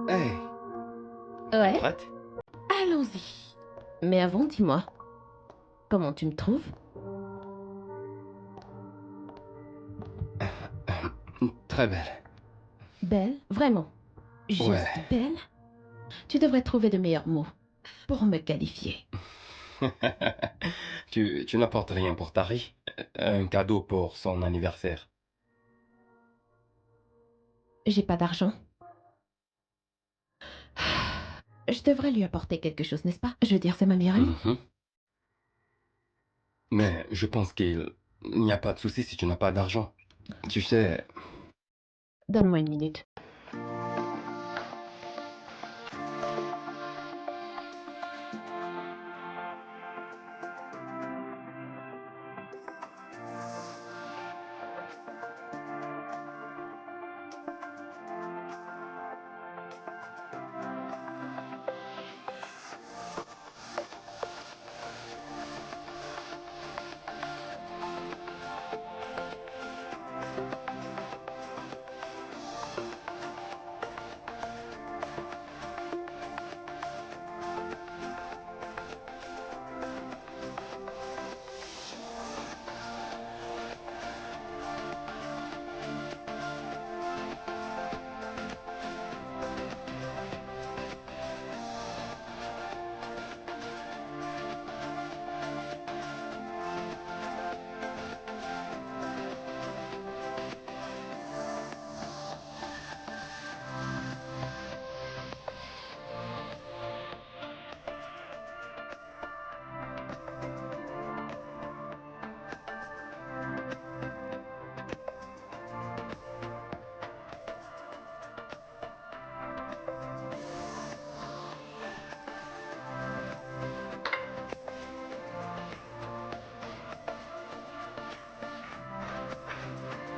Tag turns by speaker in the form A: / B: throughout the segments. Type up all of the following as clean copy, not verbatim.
A: Hey,
B: Ouais,
A: prête?
B: allons-y. Mais avant, dis-moi, comment tu me trouves?
A: Très belle.
B: Belle? Vraiment?
A: Ouais.
B: Juste belle? Tu devrais trouver de meilleurs mots pour me qualifier.
A: Tu n'apportes rien pour Tari? Un cadeau pour son anniversaire.
B: J'ai pas d'argent. Je devrais lui apporter quelque chose, n'est-ce pas? Je veux dire, c'est ma meilleure amie.
A: Mhm. Mais je pense qu'il n'y a pas de souci si tu n'as pas d'argent. Tu sais,
B: Donne-moi une minute.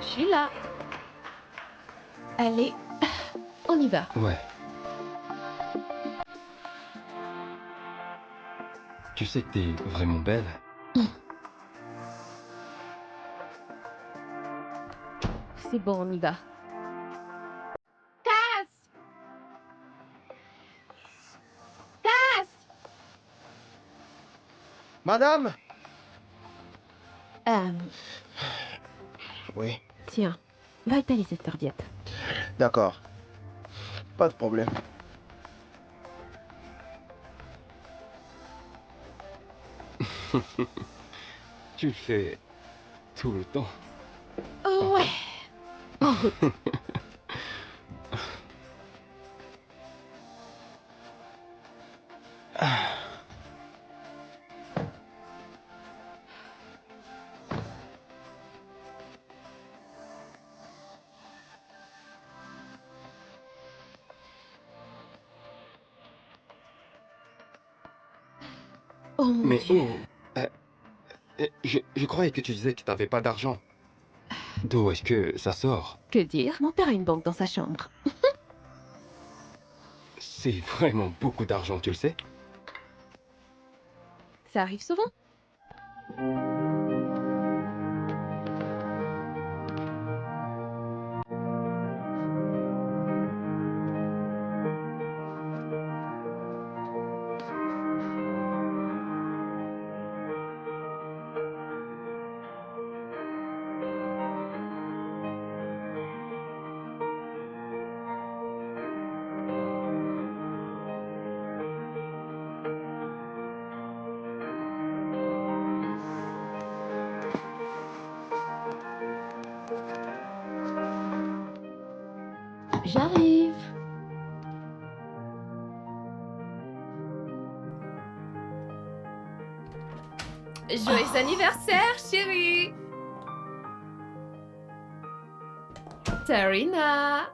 B: Je suis là. Allez, on y va.
A: ouais. Tu sais que t'es vraiment belle.
B: C'est bon, on y va. Casse! Casse!
C: Madame!
B: Euh,
C: Oui,
B: tiens, va étaler cette serviette.
C: d'accord. Pas de problème.
A: Tu le fais tout le temps.
B: Oh ouais! En route. Oh mon
A: Mais
B: Dieu.
A: oh, euh, je croyais que tu disais que t'avais pas d'argent. D'où est-ce que ça sort?
B: Que dire? Mon père a une banque dans sa chambre.
A: C'est vraiment beaucoup d'argent, tu le sais?
B: Ça arrive souvent. J'arrive.
D: Joyeux anniversaire, chérie! Tarina!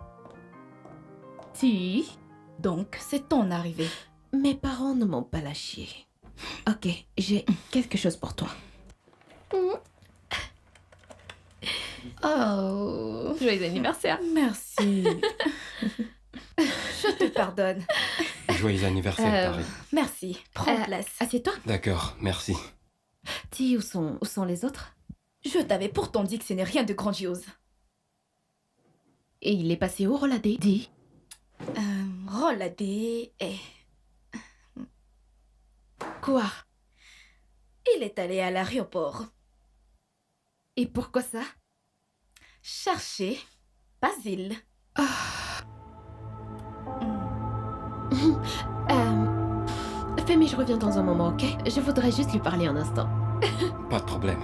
D: Ti, donc c'est ton arrivée.
B: Mes parents ne m'ont pas lâché. Ok, j'ai quelque chose pour toi.
D: Oh, joyeux anniversaire.
E: Merci. Je te pardonne.
A: Joyeux anniversaire, Tari.
E: Merci. Prends place.
B: Assieds-toi.
A: D'accord, merci.
B: Dis, où sont les autres?
E: Je t'avais pourtant dit que ce n'est rien de grandiose.
B: Et il est passé où, Roladé? Dis.
E: Rolladé et...
B: Quoi?
E: Il est allé à l'aéroport
B: Et pourquoi ça?
E: chercher Basile.
B: Femi, je reviens dans un moment, ok? Je voudrais juste lui parler un instant.
A: Pas de problème.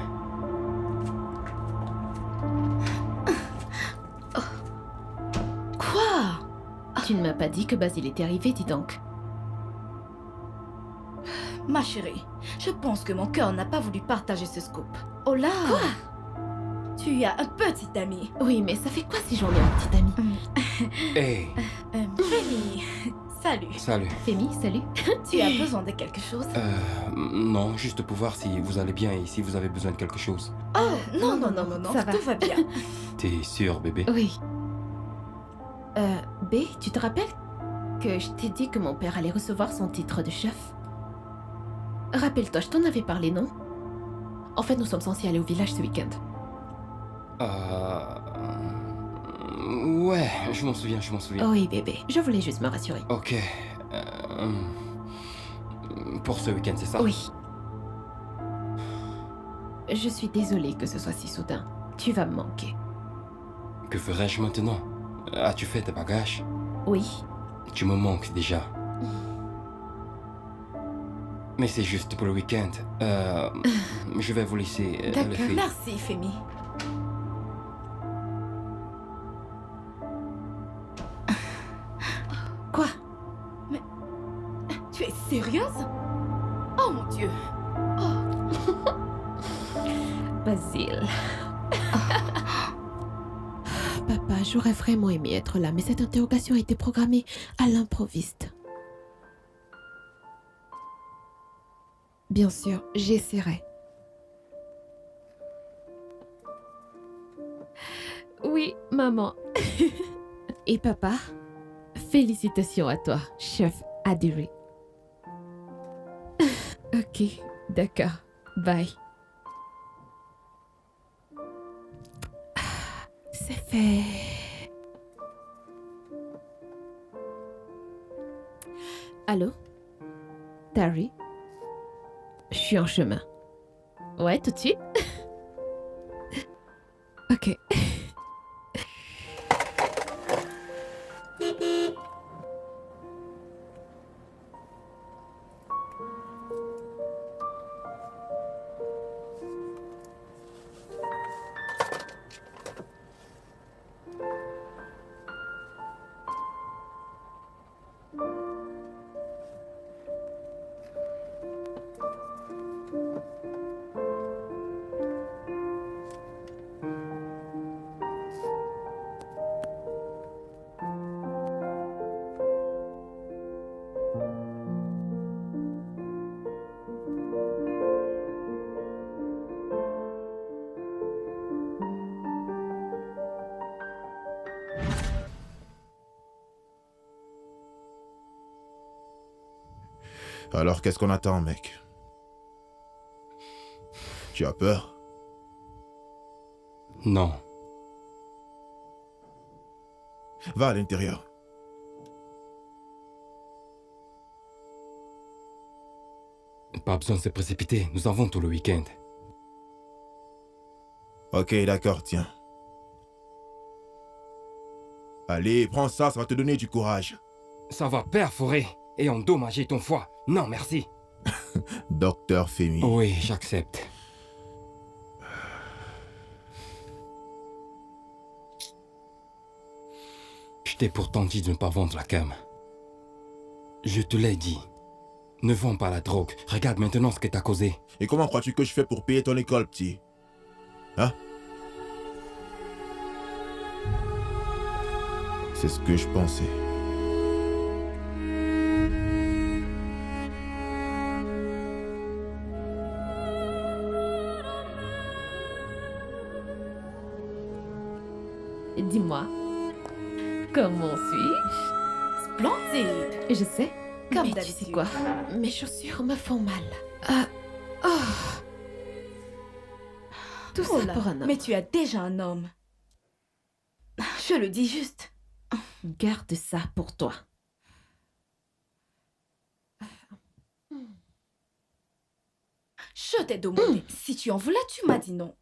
E: Quoi?
B: Tu ne m'as pas dit que Basile était arrivé, dis donc.
E: Ma chérie, je pense que mon cœur n'a pas voulu partager ce scoop. Oh là! Quoi? Tu as un petit ami.
B: Oui, mais ça fait quoi si j'en ai un petit ami?
A: Hey,
E: Femi, salut.
A: salut.
B: Femi, salut.
E: Tu as besoin de quelque chose?
A: Non, juste pour voir si vous allez bien et si vous avez besoin de quelque chose.
E: Oh, non,
B: ça va.
E: tout va bien.
A: T'es sûr, bébé?
B: Oui. B, tu te rappelles que je t'ai dit que mon père allait recevoir son titre de chef? Rappelle-toi, je t'en avais parlé, non? En fait, nous sommes censés aller au village ce week-end.
A: Ouais, je m'en souviens, je m'en souviens.
B: Oui, bébé, je voulais juste me rassurer.
A: Ok. Pour ce week-end, c'est ça?
B: Oui. Je suis désolée que ce soit si soudain. Tu vas me manquer.
A: Que ferais-je maintenant? As-tu fait tes bagages?
B: Oui.
A: Tu me manques déjà. Mais c'est juste pour le week-end. Je vais vous laisser, les
B: D'accord.
A: filles.
E: Merci, Femi.
B: Quoi?
E: Tu es sérieuse? Oh mon Dieu.
B: Basile. Papa, j'aurais vraiment aimé être là, mais cette interrogation a été programmée à l'improviste. Bien sûr, j'essaierai. Oui, maman. Et papa, félicitations à toi, chef adhéré. Ok, d'accord. Bye. C'est fait. Allô? Tari? Je suis en chemin. Ouais, tout de suite? Ok.
F: Alors qu'est-ce qu'on attend, mec? Tu as peur?
A: Non.
F: Va à l'intérieur.
A: Pas besoin de se précipiter, nous avons tout le week-end.
F: Ok, d'accord, tiens. Allez, prends ça, ça va te donner du courage.
A: Ça va perforer et endommager ton foie. Non, merci.
F: Docteur Femi.
A: Oui, j'accepte. Je t'ai pourtant dit de ne pas vendre la cam. Je te l'ai dit. Ne vends pas la drogue. Regarde maintenant ce que t'as causé.
F: Et comment crois-tu que je fais pour payer ton école, petit? Hein? C'est ce que je pensais.
B: Dis-moi, comment suis-je?
E: Splendide.
B: Je sais.
E: Comme
B: Mais tu
E: d'habitude.
B: sais quoi? Mes chaussures me font mal. Tout
E: Oh
B: ça
E: là,
B: pour un homme.
E: mais tu as déjà un homme. Je le dis juste.
B: Garde ça pour toi.
E: Je t'ai demandé si tu en voulais, tu m'as dit non.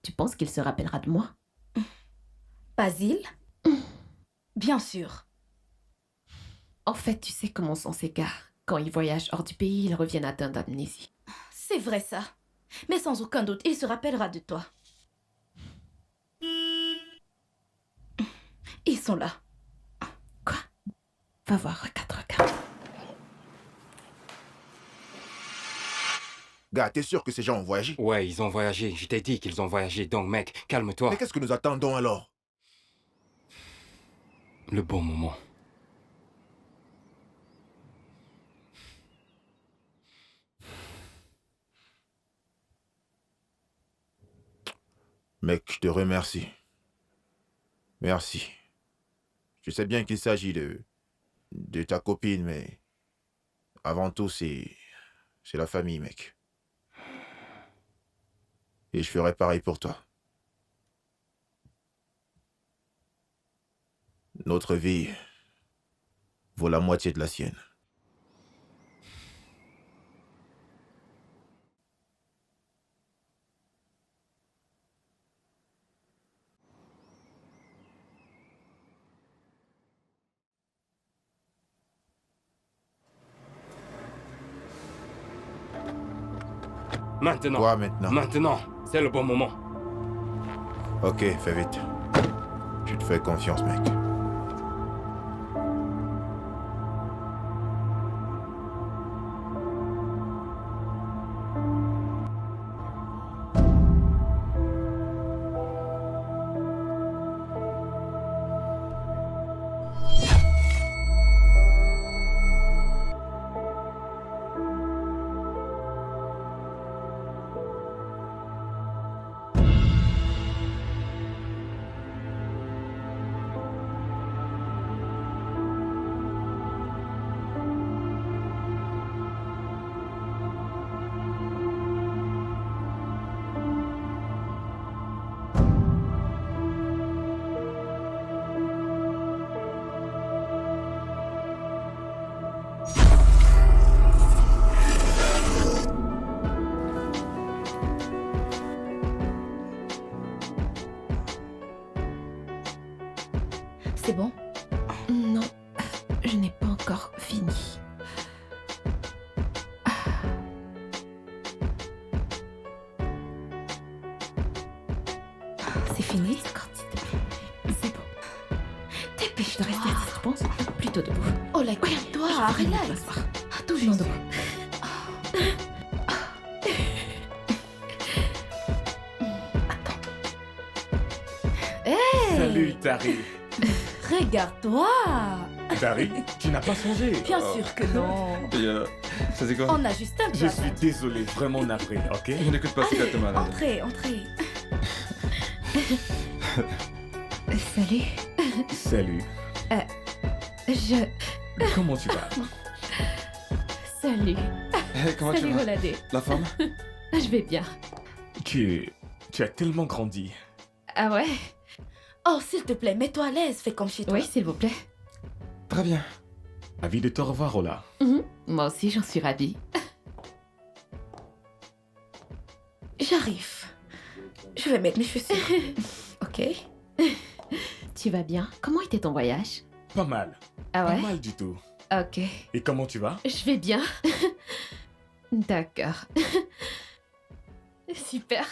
B: Tu penses qu'il se rappellera de moi?
E: Basile? Bien sûr.
B: En fait, tu sais comment on s'égare. Quand ils voyagent hors du pays, ils reviennent atteints d'amnésie.
E: C'est vrai ça. Mais sans aucun doute, il se rappellera de toi. Ils sont là.
B: Quoi? Va voir, regarde.
F: Gars, t'es sûr que ces gens ont voyagé?
A: Ouais, ils ont voyagé. Je t'ai dit qu'ils ont voyagé. Donc, mec, calme-toi.
F: Mais qu'est-ce que nous attendons alors?
A: Le bon moment.
F: Mec, je te remercie. Merci. Je sais bien qu'il s'agit de ta copine, mais avant tout, c'est la famille, mec. Et je ferai pareil pour toi. Notre vie vaut la moitié de la sienne.
A: Maintenant.
F: Quoi maintenant?
A: Maintenant. C'est le bon moment.
F: Ok, fais vite. Je te fais confiance, mec.
E: C'est bon?
B: Non, je n'ai pas encore fini.
E: C'est fini?
B: C'est bon. Je
E: Dépêche-toi.
B: dois rester assis, tu penses? Plutôt debout.
E: Oh là, calme-toi, relax. Ah, tout
B: Non,
E: juste.
B: debout.
G: Salut, Tari.
E: Regarde-toi.
G: Tari, tu n'as pas changé.
E: Bien sûr que non.
H: Ça c'est quoi?
E: On a juste un peu.
G: Je suis désolé, vraiment navré, ok?
H: Je n'écoute pas ce que t'as malade.
E: Entrez, entrez.
B: Salut.
G: Salut.
B: Je...
G: Comment tu vas?
B: Salut.
H: Comment tu
B: Salut,
H: vas?
B: Roladé.
H: La femme?
B: Je vais bien.
G: Tu as tellement grandi.
B: Ah ouais?
E: Oh, s'il te plaît, mets-toi à l'aise, fais comme chez toi.
B: Oui, s'il vous plaît.
H: Très bien.
G: Ravi de te revoir, Ola.
B: Moi aussi, j'en suis ravie.
E: J'arrive. Je vais mettre mes chaussures.
B: Ok. Tu vas bien? Comment était ton voyage?
G: Pas mal.
B: Ah
G: Pas
B: ouais?
G: mal du tout.
B: Ok.
G: Et comment tu vas?
B: Je vais bien. D'accord. Super.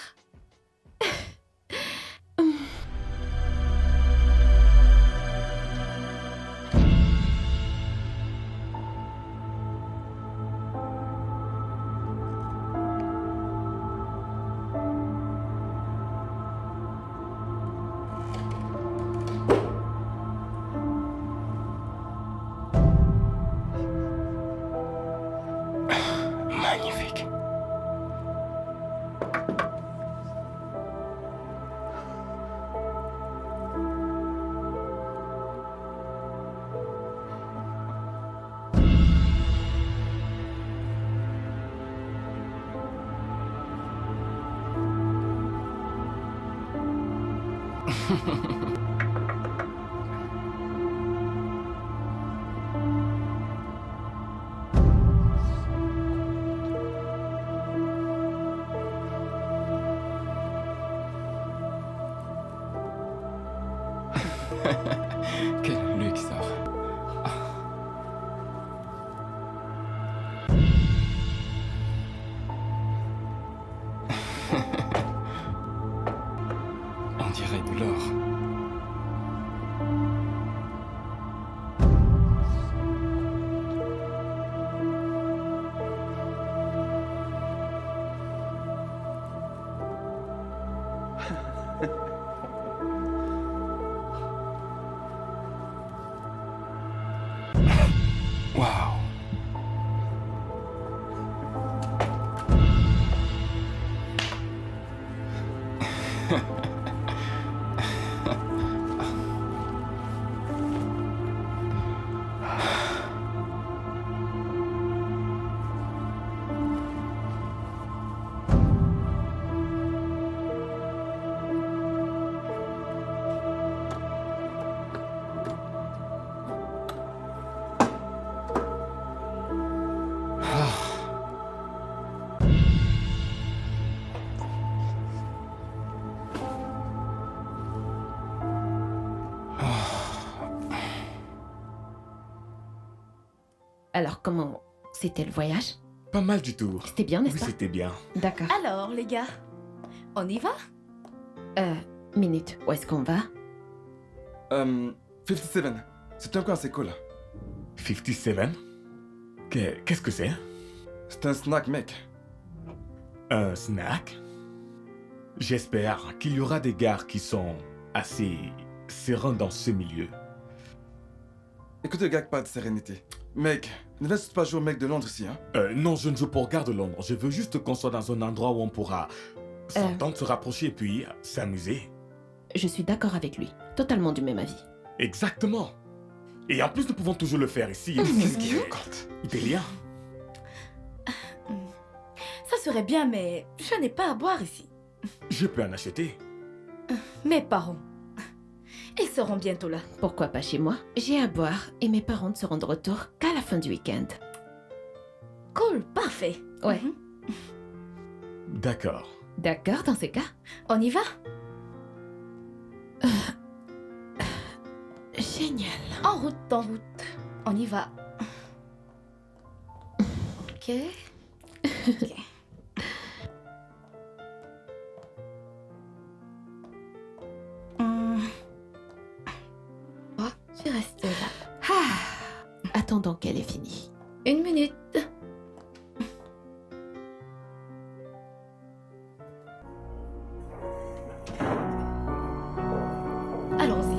A: Magnifique. Quel luxe ça. On dirait de l'or. Waouh.
B: Alors, comment c'était le voyage?
G: Pas mal du tout.
B: C'était bien, n'est-ce
G: Oui,
B: pas?
G: c'était bien.
B: D'accord.
E: Alors, les gars, on y va?
B: Minute, où est-ce qu'on va?
H: 57. C'est un coin assez cool.
G: 57? Qu'est-ce que c'est?
H: C'est un snack, mec.
G: Un snack? J'espère qu'il y aura des gares qui sont assez sereins dans ce milieu.
H: Écoute, le gars, pas de sérénité. Mec, ne laisse pas jouer au mec de Londres ici, hein.
G: Non, je ne joue pour Gare de Londres. Je veux juste qu'on soit dans un endroit où on pourra s'entendre, se rapprocher et puis s'amuser.
B: Je suis d'accord avec lui. Totalement du même avis.
G: Exactement. Et en plus, nous pouvons toujours le faire ici.
H: Qu'est-ce qu'il raconte?
G: Delia,
E: Ça serait bien, mais je n'ai pas à boire ici.
G: je peux en acheter.
E: Mes parents, ils seront bientôt là.
B: Pourquoi pas chez moi? J'ai à boire et mes parents ne seront de retour qu'à la fin du week-end.
E: Cool, parfait.
B: Ouais.
G: D'accord.
B: D'accord, dans ces cas.
E: On y va?
B: Génial.
E: En route, en route. On y va. Ok. Ok. Oh, je vais rester là.
B: Attendons qu'elle ait fini.
E: 1 minute. Allons-y.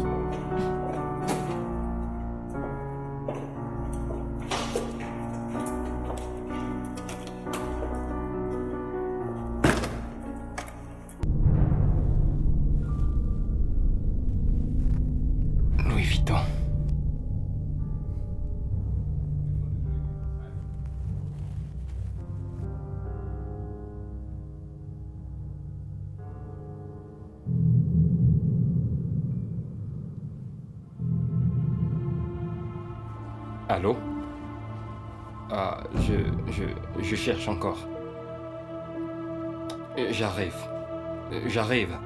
A: Louis Vuitton. Allô? Ah, je cherche encore. J'arrive. J'arrive.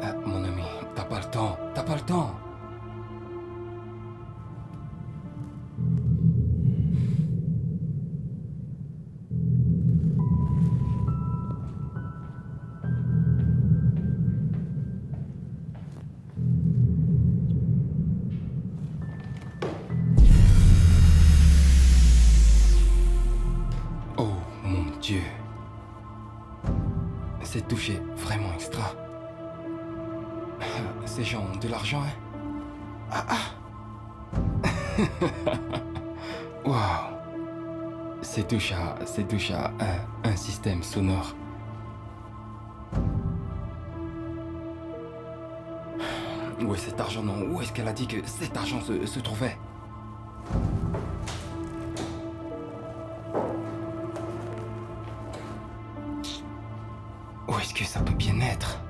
A: Ah, mon ami, t'as pas le temps. T'as pas le temps. Oh mon Dieu. Cette touche est vraiment extra. Ces gens ont de l'argent, hein? Waouh. C'est touche à un système sonore. Où est cet argent? Non, où est-ce qu'elle a dit que cet argent se trouvait? Où est-ce que ça peut bien être?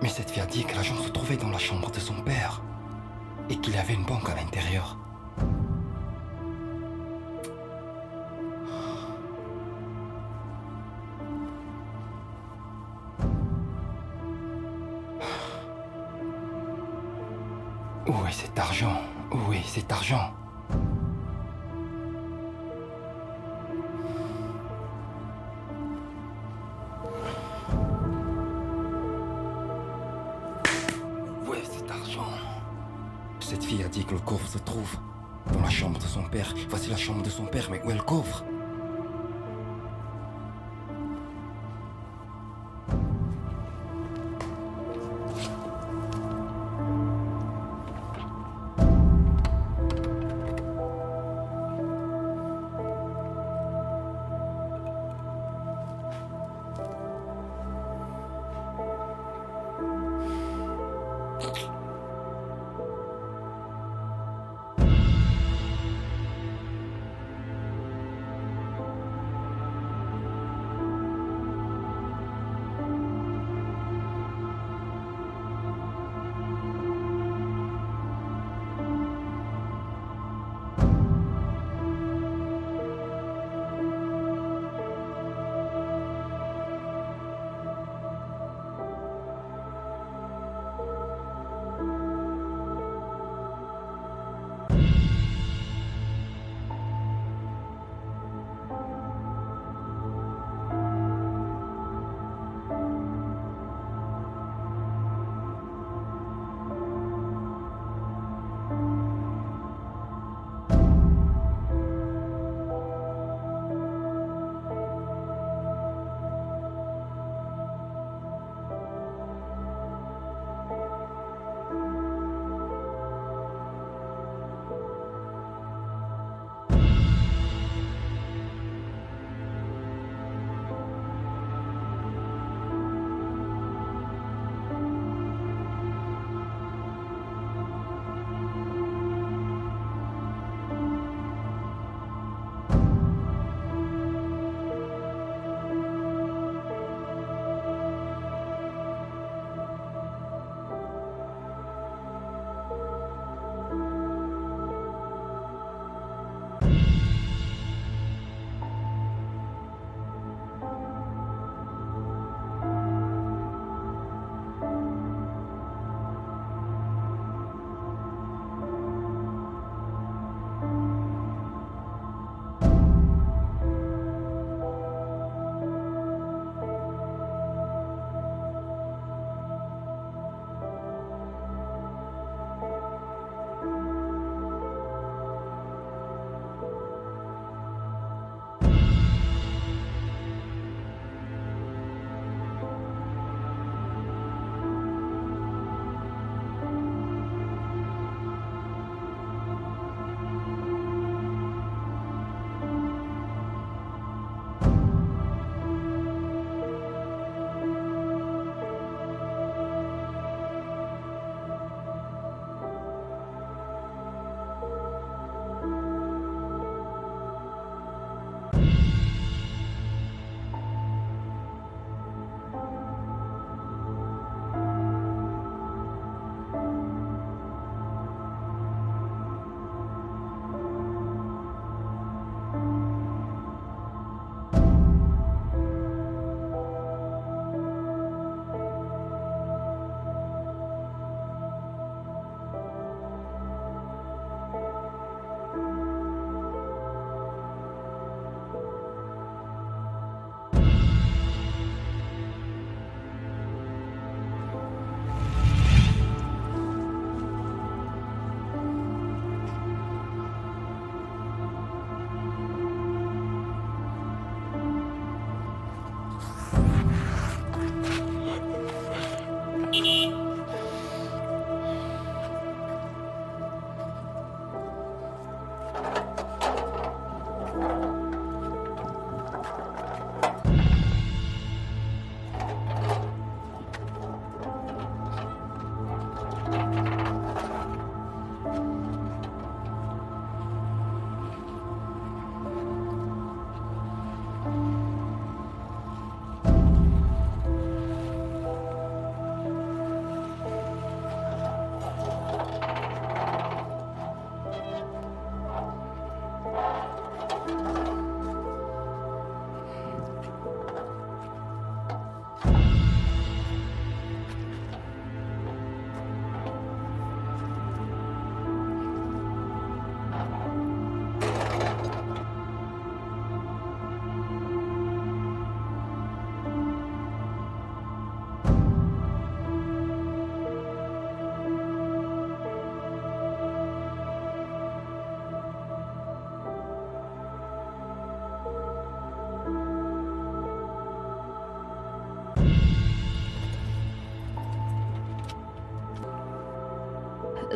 A: Mais cette fille a dit que l'argent se trouvait dans la chambre de son père et qu'il y avait une banque à l'intérieur. Où est cet argent? Où est cet argent? Où est cet argent? Cette fille a dit que le coffre se trouve dans la chambre de son père. Voici la chambre de son père, mais où est le coffre?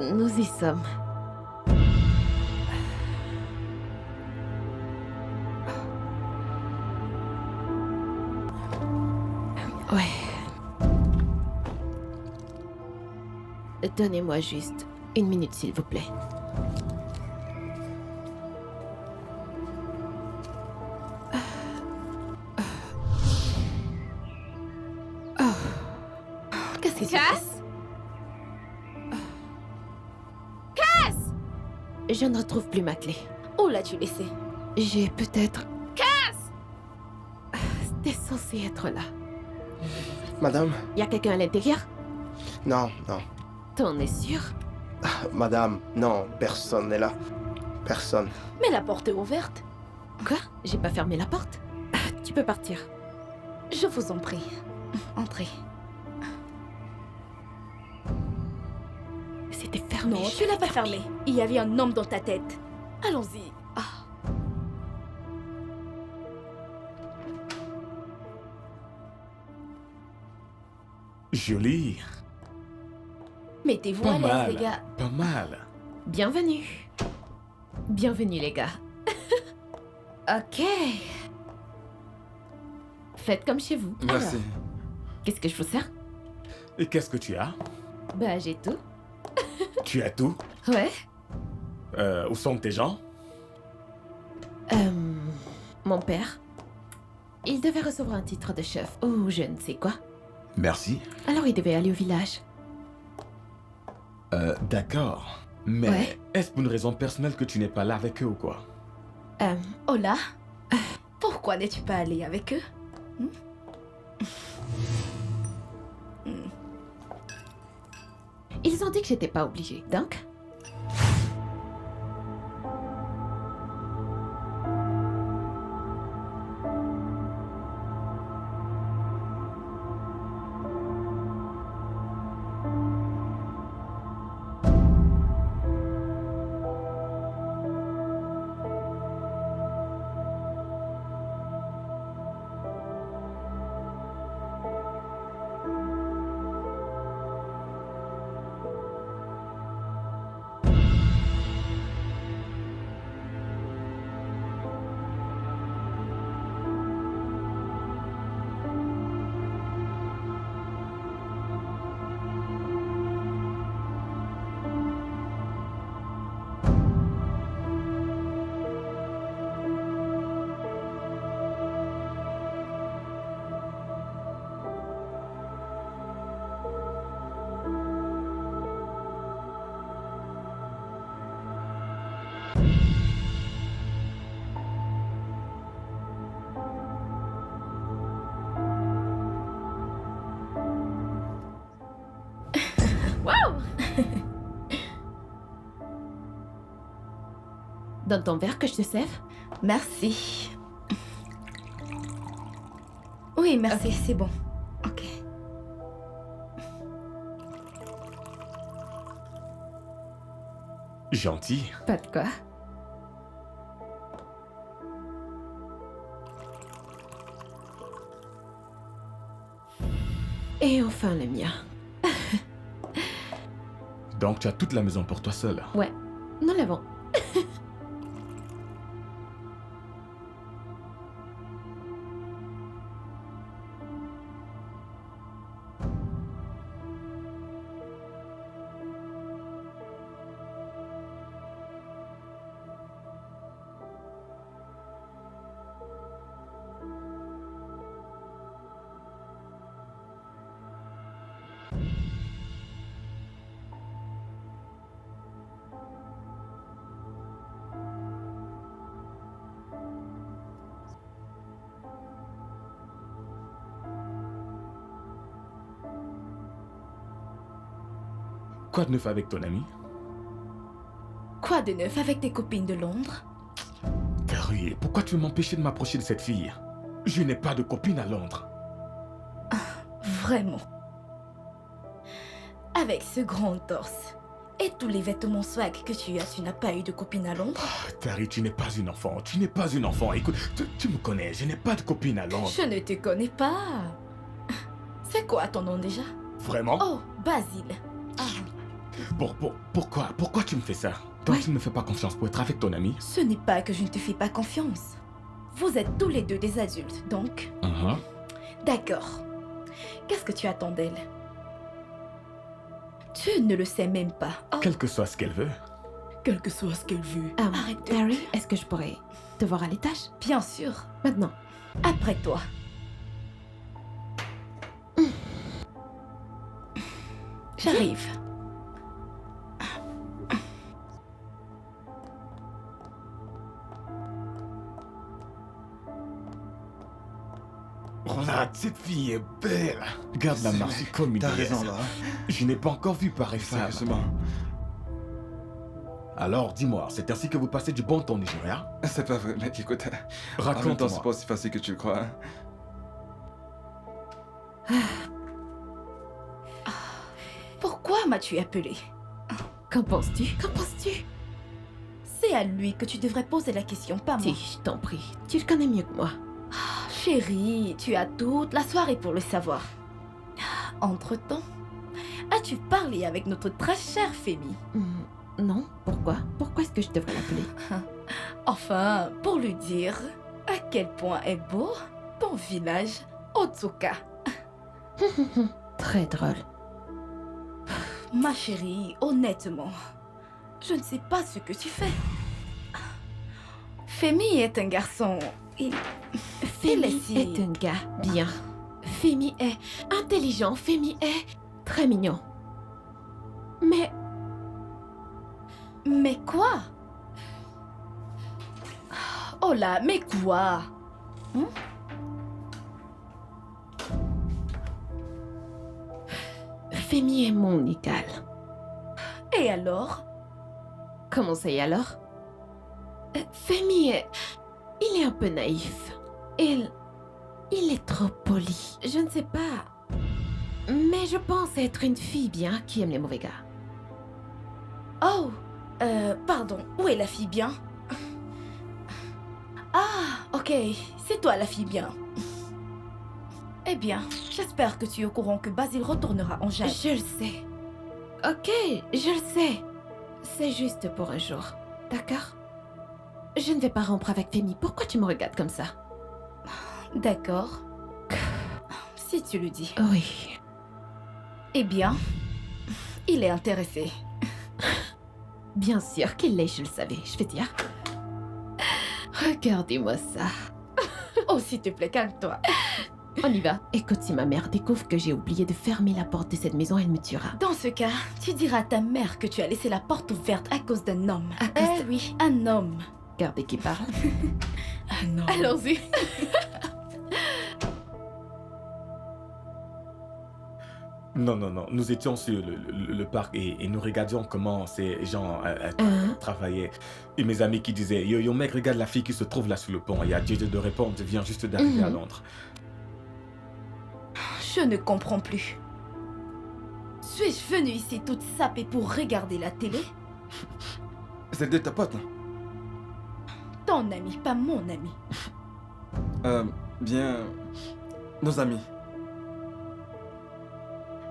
B: Nous y sommes. Ouais. Donnez-moi juste 1 minute, s'il vous plaît. Qu'est-ce qui se passe? Cass! Je ne retrouve plus ma clé.
E: Où l'as-tu laissé?
B: J'ai peut-être... Cass! C'était censé être là.
C: Madame?
B: Y a quelqu'un à l'intérieur?
C: Non, non.
B: T'en es sûr?
C: Madame, non, personne n'est là. Personne.
E: Mais la porte est ouverte.
B: Quoi? J'ai pas fermé la porte? Tu peux partir.
E: Je vous en prie. Entrez.
B: C'était fermé.
E: Non,
B: je
E: tu l'as
B: l'ai
E: pas fermé. Il y avait un homme dans ta tête. Allons-y. Ah.
G: Joli.
E: Mettez-vous
G: Pas
E: à l'aise,
G: mal.
E: les gars.
G: Pas mal.
B: Bienvenue. Bienvenue, les gars. Ok. Faites comme chez vous.
H: Merci.
B: Alors, qu'est-ce que je vous sers?
G: Et qu'est-ce que tu as?
B: Bah, j'ai tout.
G: Tu as tout?
B: Ouais.
G: Où sont tes gens?
B: Mon père. Il devait recevoir un titre de chef ou je ne sais quoi.
G: Merci.
B: Alors il devait aller au village.
G: D'accord. Mais
B: Ouais.
G: est-ce pour une raison personnelle que tu n'es pas là avec eux ou quoi?
E: Hola. Pourquoi n'es-tu pas allé avec eux?
B: Ils ont dit que j'étais pas obligée, donc... Donne ton verre que je te sève.
E: Merci. Oui, merci, c'est bon. Ok.
G: Gentil.
B: Pas de quoi. Et enfin le mien.
G: Donc tu as toute la maison pour toi seul.
B: Ouais, nous l'avons.
G: Quoi de neuf avec ton ami?
E: Quoi de neuf avec tes copines de Londres?
G: Carrie, pourquoi tu veux m'empêcher de m'approcher de cette fille? Je n'ai pas de copine à Londres.
E: Vraiment. Avec ce grand torse et tous les vêtements swag que tu n'as pas eu de copine à Londres?
G: Carrie, tu n'es pas une enfant. Tu n'es pas une enfant. Écoute, tu me connais. Je n'ai pas de copine à Londres.
E: Je ne te connais pas. C'est quoi ton nom déjà?
G: Vraiment?
E: Oh, Basile. Ah.
G: Pourquoi tu me fais ça? Toi,
B: Ouais.
G: tu ne me fais pas confiance pour être avec ton ami?
E: Ce n'est pas que je ne te fais pas confiance. Vous êtes tous les deux des adultes, donc... D'accord. Qu'est-ce que tu attends d'elle? Tu ne le sais même pas. Oh,
G: Quel que soit ce qu'elle veut.
E: quel que soit ce qu'elle veut. Arrête de...
B: Harry, est-ce que je pourrais te voir à l'étage?
E: Bien sûr.
B: Maintenant.
E: Après toi. J'arrive.
G: Regarde, cette fille est belle. Regarde la
H: C'est
G: Marcy
H: vrai.
G: comme une
H: T'as
G: déesse.
H: raison là.
G: Je n'ai pas encore vu pareil femme.
H: Sérieusement.
G: Alors, dis-moi, c'est ainsi que vous passez du bon temps au Nigeria?
H: C'est pas vrai, mec, écoute. En même temps,
G: Raconte-moi.
H: c'est pas aussi facile que tu le crois. Hein.
E: Pourquoi m'as-tu appelé?
B: Qu'en penses-tu? Qu'en penses-tu?
E: C'est à lui que tu devrais poser la question, pas moi.
B: Si, je t'en prie. Tu le connais mieux que moi.
E: Chérie, tu as toute la soirée pour le savoir. Entre-temps, as-tu parlé avec notre très chère Femi?
B: Non, pourquoi? Pourquoi est-ce que je devrais l'appeler?
E: Enfin, pour lui dire à quel point est beau ton village Otsuka.
B: Très drôle.
E: Ma chérie, honnêtement, je ne sais pas ce que tu fais. Femi est un garçon.
B: Femi est un gars bien. Femi est intelligent. Femi est très mignon.
E: Mais quoi? Oh là, mais quoi?
B: Femi est mon égal.
E: Et alors?
B: Comment ça y est alors? Femi est... Il est un peu naïf. Il est trop poli. Je ne sais pas. Mais je pense être une fille bien qui aime les mauvais gars.
E: Oh, pardon, où est la fille bien? Ah, ok, c'est toi la fille bien. Eh bien, j'espère que tu es au courant que Basile retournera en Jade.
B: Je le sais. Ok, je le sais. C'est juste pour un jour. D'accord? Je ne vais pas rompre avec Femi. Pourquoi tu me regardes comme ça?
E: D'accord. Si tu le dis.
B: Oui.
E: Eh bien, il est intéressé.
B: Bien sûr qu'il l'est, je le savais. Je vais dire. Regardez-moi ça.
E: Oh, s'il te plaît, calme-toi.
B: On y va. Écoute, si ma mère découvre que j'ai oublié de fermer la porte de cette maison, elle me tuera.
E: Dans ce cas, tu diras à ta mère que tu as laissé la porte ouverte à cause d'un homme.
B: À cause de-
E: Oui, un homme.
B: Regardez qui parle.
E: Un homme.
B: Allons-y.
G: Non. Nous étions sur le parc et nous regardions comment ces gens travaillaient. Et mes amis qui disaient yo mec, regarde la fille qui se trouve là sur le pont. Et à Dieu de répondre, je viens juste d'arriver à Londres.
E: Je ne comprends plus. Suis-je venue ici toute sapée pour regarder la télé?
H: C'est de ta pote, hein.
E: Ton ami, pas mon ami.
H: Bien... Nos amis.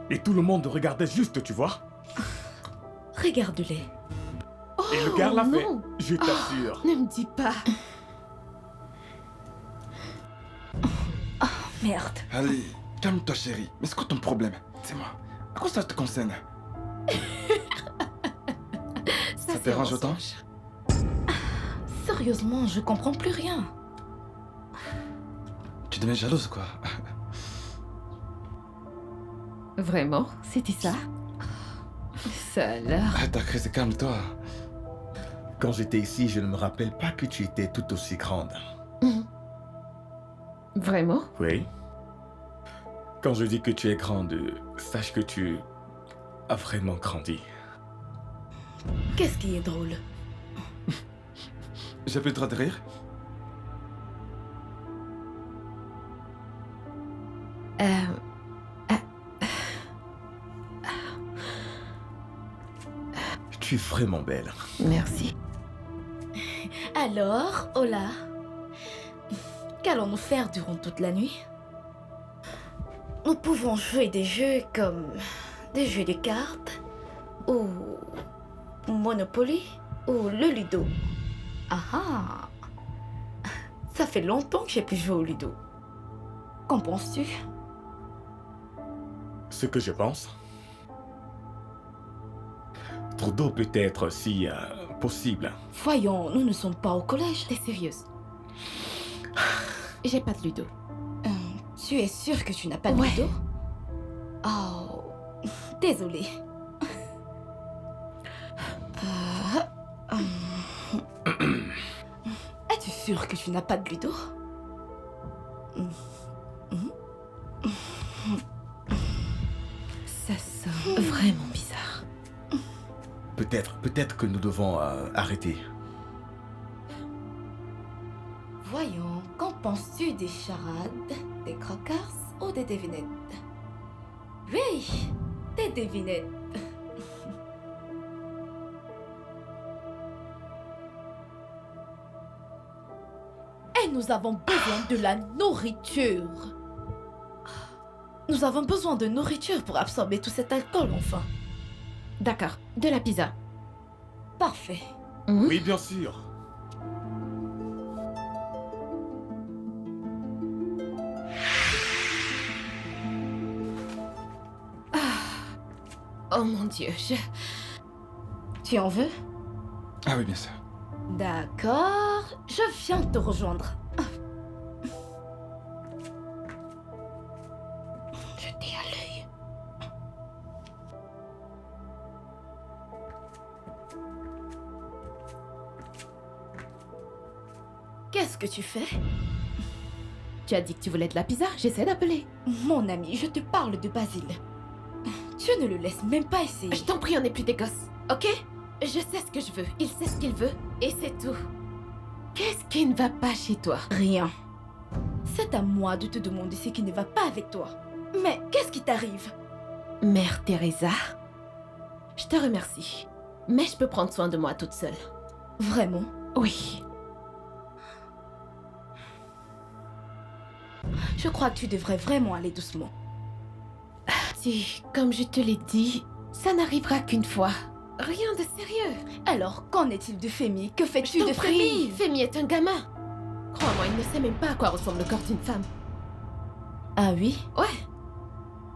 G: Et tout le monde regardait juste, tu vois.
E: Regarde-les.
G: Et le gars l'a fait.
B: non.
G: Je t'assure.
B: Ne me dis pas.
E: Merde.
H: Allez, calme-toi, chérie. Mais c'est quoi ton problème? C'est moi. À quoi ça te concerne? Ça te dérange autant?
E: Sérieusement, je comprends plus rien.
H: Tu deviens jalouse, quoi.
B: Vraiment? C'était ça? Ça alors?
H: Arrête ta crise et calme-toi.
G: Quand j'étais ici, je ne me rappelle pas que tu étais tout aussi grande.
B: Vraiment?
G: Oui. Quand je dis que tu es grande, sache que tu as vraiment grandi.
E: Qu'est-ce qui est drôle?
H: J'ai plus le droit de rire?
G: Tu es vraiment belle.
B: Merci.
E: Alors, Ola, qu'allons-nous faire durant toute la nuit? Nous pouvons jouer des jeux comme des jeux de cartes, Ou Monopoly ou le Ludo? Ah ah. Ça fait longtemps que j'ai pu jouer au Ludo. Qu'en penses-tu?
G: Ce que je pense. Trudeau peut être si possible.
E: Voyons, nous ne sommes pas au collège.
B: T'es sérieuse? J'ai pas de Ludo.
E: Tu es sûre que tu n'as pas de
B: Ouais.
E: Ludo? Oh, désolée. Es-tu sûre que tu n'as pas de Ludo?
B: Ça sent vraiment bizarre.
G: Peut-être que nous devons arrêter.
E: Voyons, qu'en penses-tu des charades, des croqueurs ou des devinettes? Oui, des devinettes. Et nous avons besoin de la nourriture. Nous avons besoin de nourriture pour absorber tout cet alcool, enfin.
B: D'accord, de la pizza.
E: Parfait.
G: Oui, bien sûr.
B: Oh mon Dieu,
E: Tu en veux?
H: Ah oui, bien sûr.
E: D'accord, je viens te rejoindre. Jetez à l'œil. Qu'est-ce que tu fais?
B: Tu as dit que tu voulais de la pizza, j'essaie d'appeler.
E: Mon ami, je te parle de Basile. Tu ne le laisses même pas essayer.
B: Je t'en prie, on n'est plus des gosses, ok? Je sais ce que je veux, il sait ce qu'il veut, et c'est tout. Qu'est-ce qui ne va pas chez toi?
E: Rien. C'est à moi de te demander ce qui ne va pas avec toi. Mais qu'est-ce qui t'arrive?
B: Mère Teresa, je te remercie, mais je peux prendre soin de moi toute seule.
E: Vraiment?
B: Oui.
E: Je crois que tu devrais vraiment aller doucement.
B: Si, comme je te l'ai dit, ça n'arrivera qu'une fois. Rien de sérieux.
E: Alors, qu'en est-il de Femi? Que
B: Je
E: fais-tu
B: t'en
E: de
B: prie,
E: Femi?
B: Femi est un gamin. Crois-moi, il ne sait même pas à quoi ressemble le corps d'une femme.
E: Ah oui?
B: Ouais.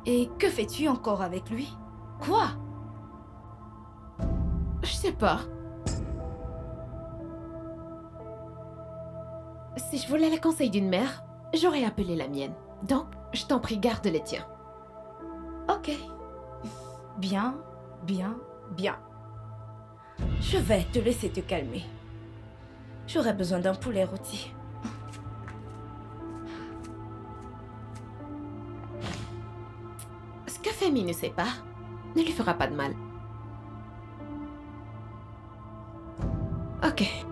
E: Et que fais-tu encore avec lui? Quoi?
B: Je sais pas. Si je voulais les conseils d'une mère, j'aurais appelé la mienne. Donc, je t'en prie, garde les tiens.
E: Ok. Bien, bien, bien. Je vais te laisser te calmer. J'aurais besoin d'un poulet rôti.
B: Ce que Femi ne sait pas ne lui fera pas de mal. Ok.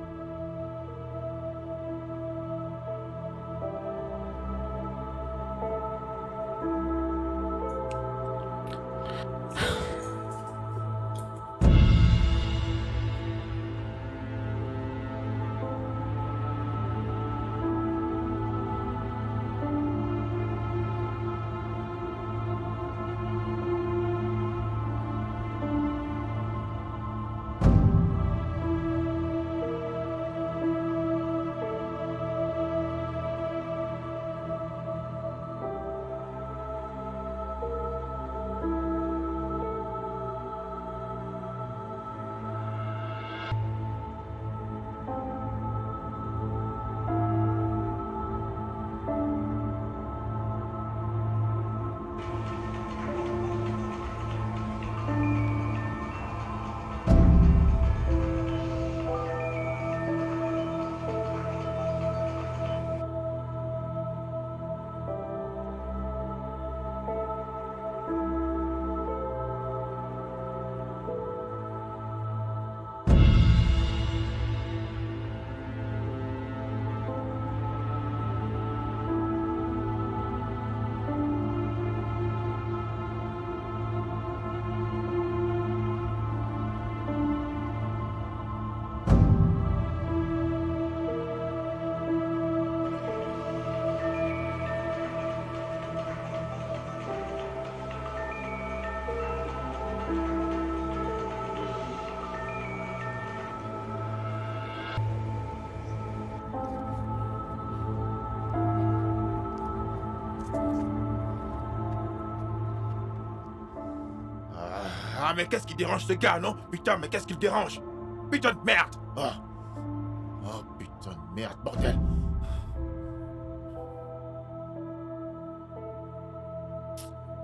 F: Ah, mais qu'est-ce qui dérange ce gars, non? Putain, mais qu'est-ce qui le dérange? Putain de merde! Oh, putain de merde, bordel!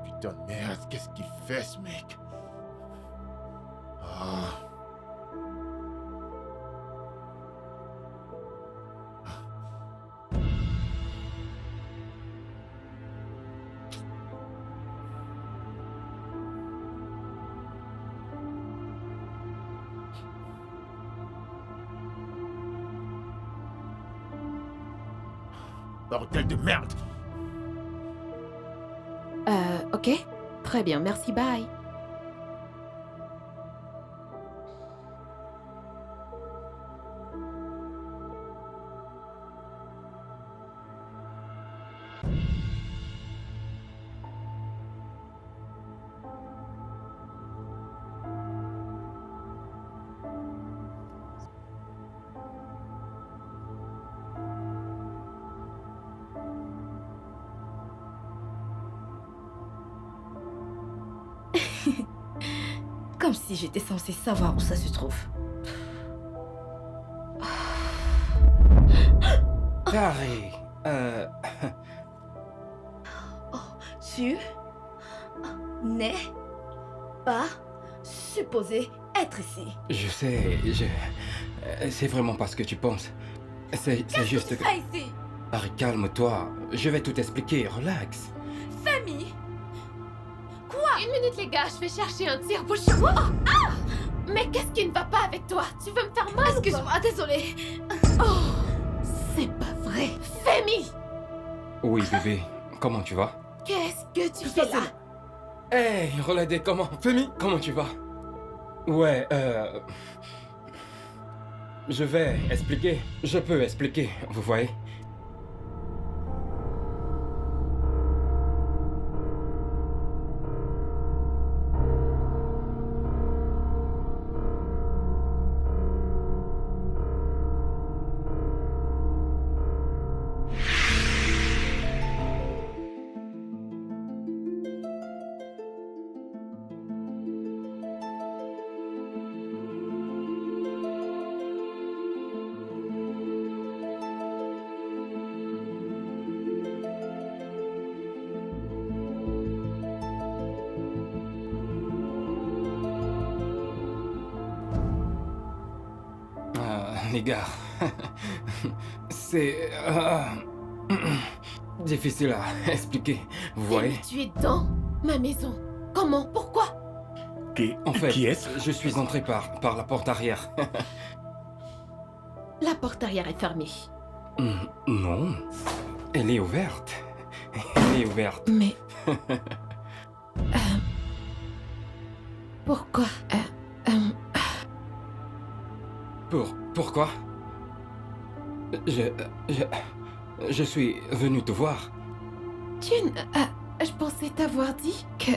F: Putain de merde, qu'est-ce qu'il fait, ce mec? Ah. Bordel de merde!
B: Ok. Très bien, merci, bye.
E: Comme si j'étais censée savoir où ça se trouve.
A: Tari,
E: Tu n'es pas supposé être ici.
A: je sais, c'est vraiment pas ce que tu penses. C'est juste que...
E: Fais ici,
A: Tari, calme-toi. Je vais tout expliquer, relax.
E: Femi.
B: Une minute, les gars, je vais chercher un tire-bouche. Ah! Mais qu'est-ce qui ne va pas avec toi? Tu veux me faire mal?
E: Excuse-moi, désolée.
B: Oh, c'est pas vrai. Femi!
A: Oui, bébé, comment tu vas?
B: Qu'est-ce que tu fais là?
A: Hey, Roladé, comment?
H: Femi,
A: Comment tu vas? Ouais, je vais expliquer. Je peux expliquer, vous voyez? Les gars, c'est difficile à expliquer, vous voyez?
B: Femi, tu es dans ma maison. Comment? Pourquoi?
A: En fait,
G: Qui est-ce?
A: je suis entré par la porte arrière.
B: La porte arrière est fermée.
A: Non, elle est ouverte. Elle est ouverte.
B: Mais... Pourquoi?
A: Pourquoi? Je suis venu te voir.
B: Tu je pensais t'avoir dit que...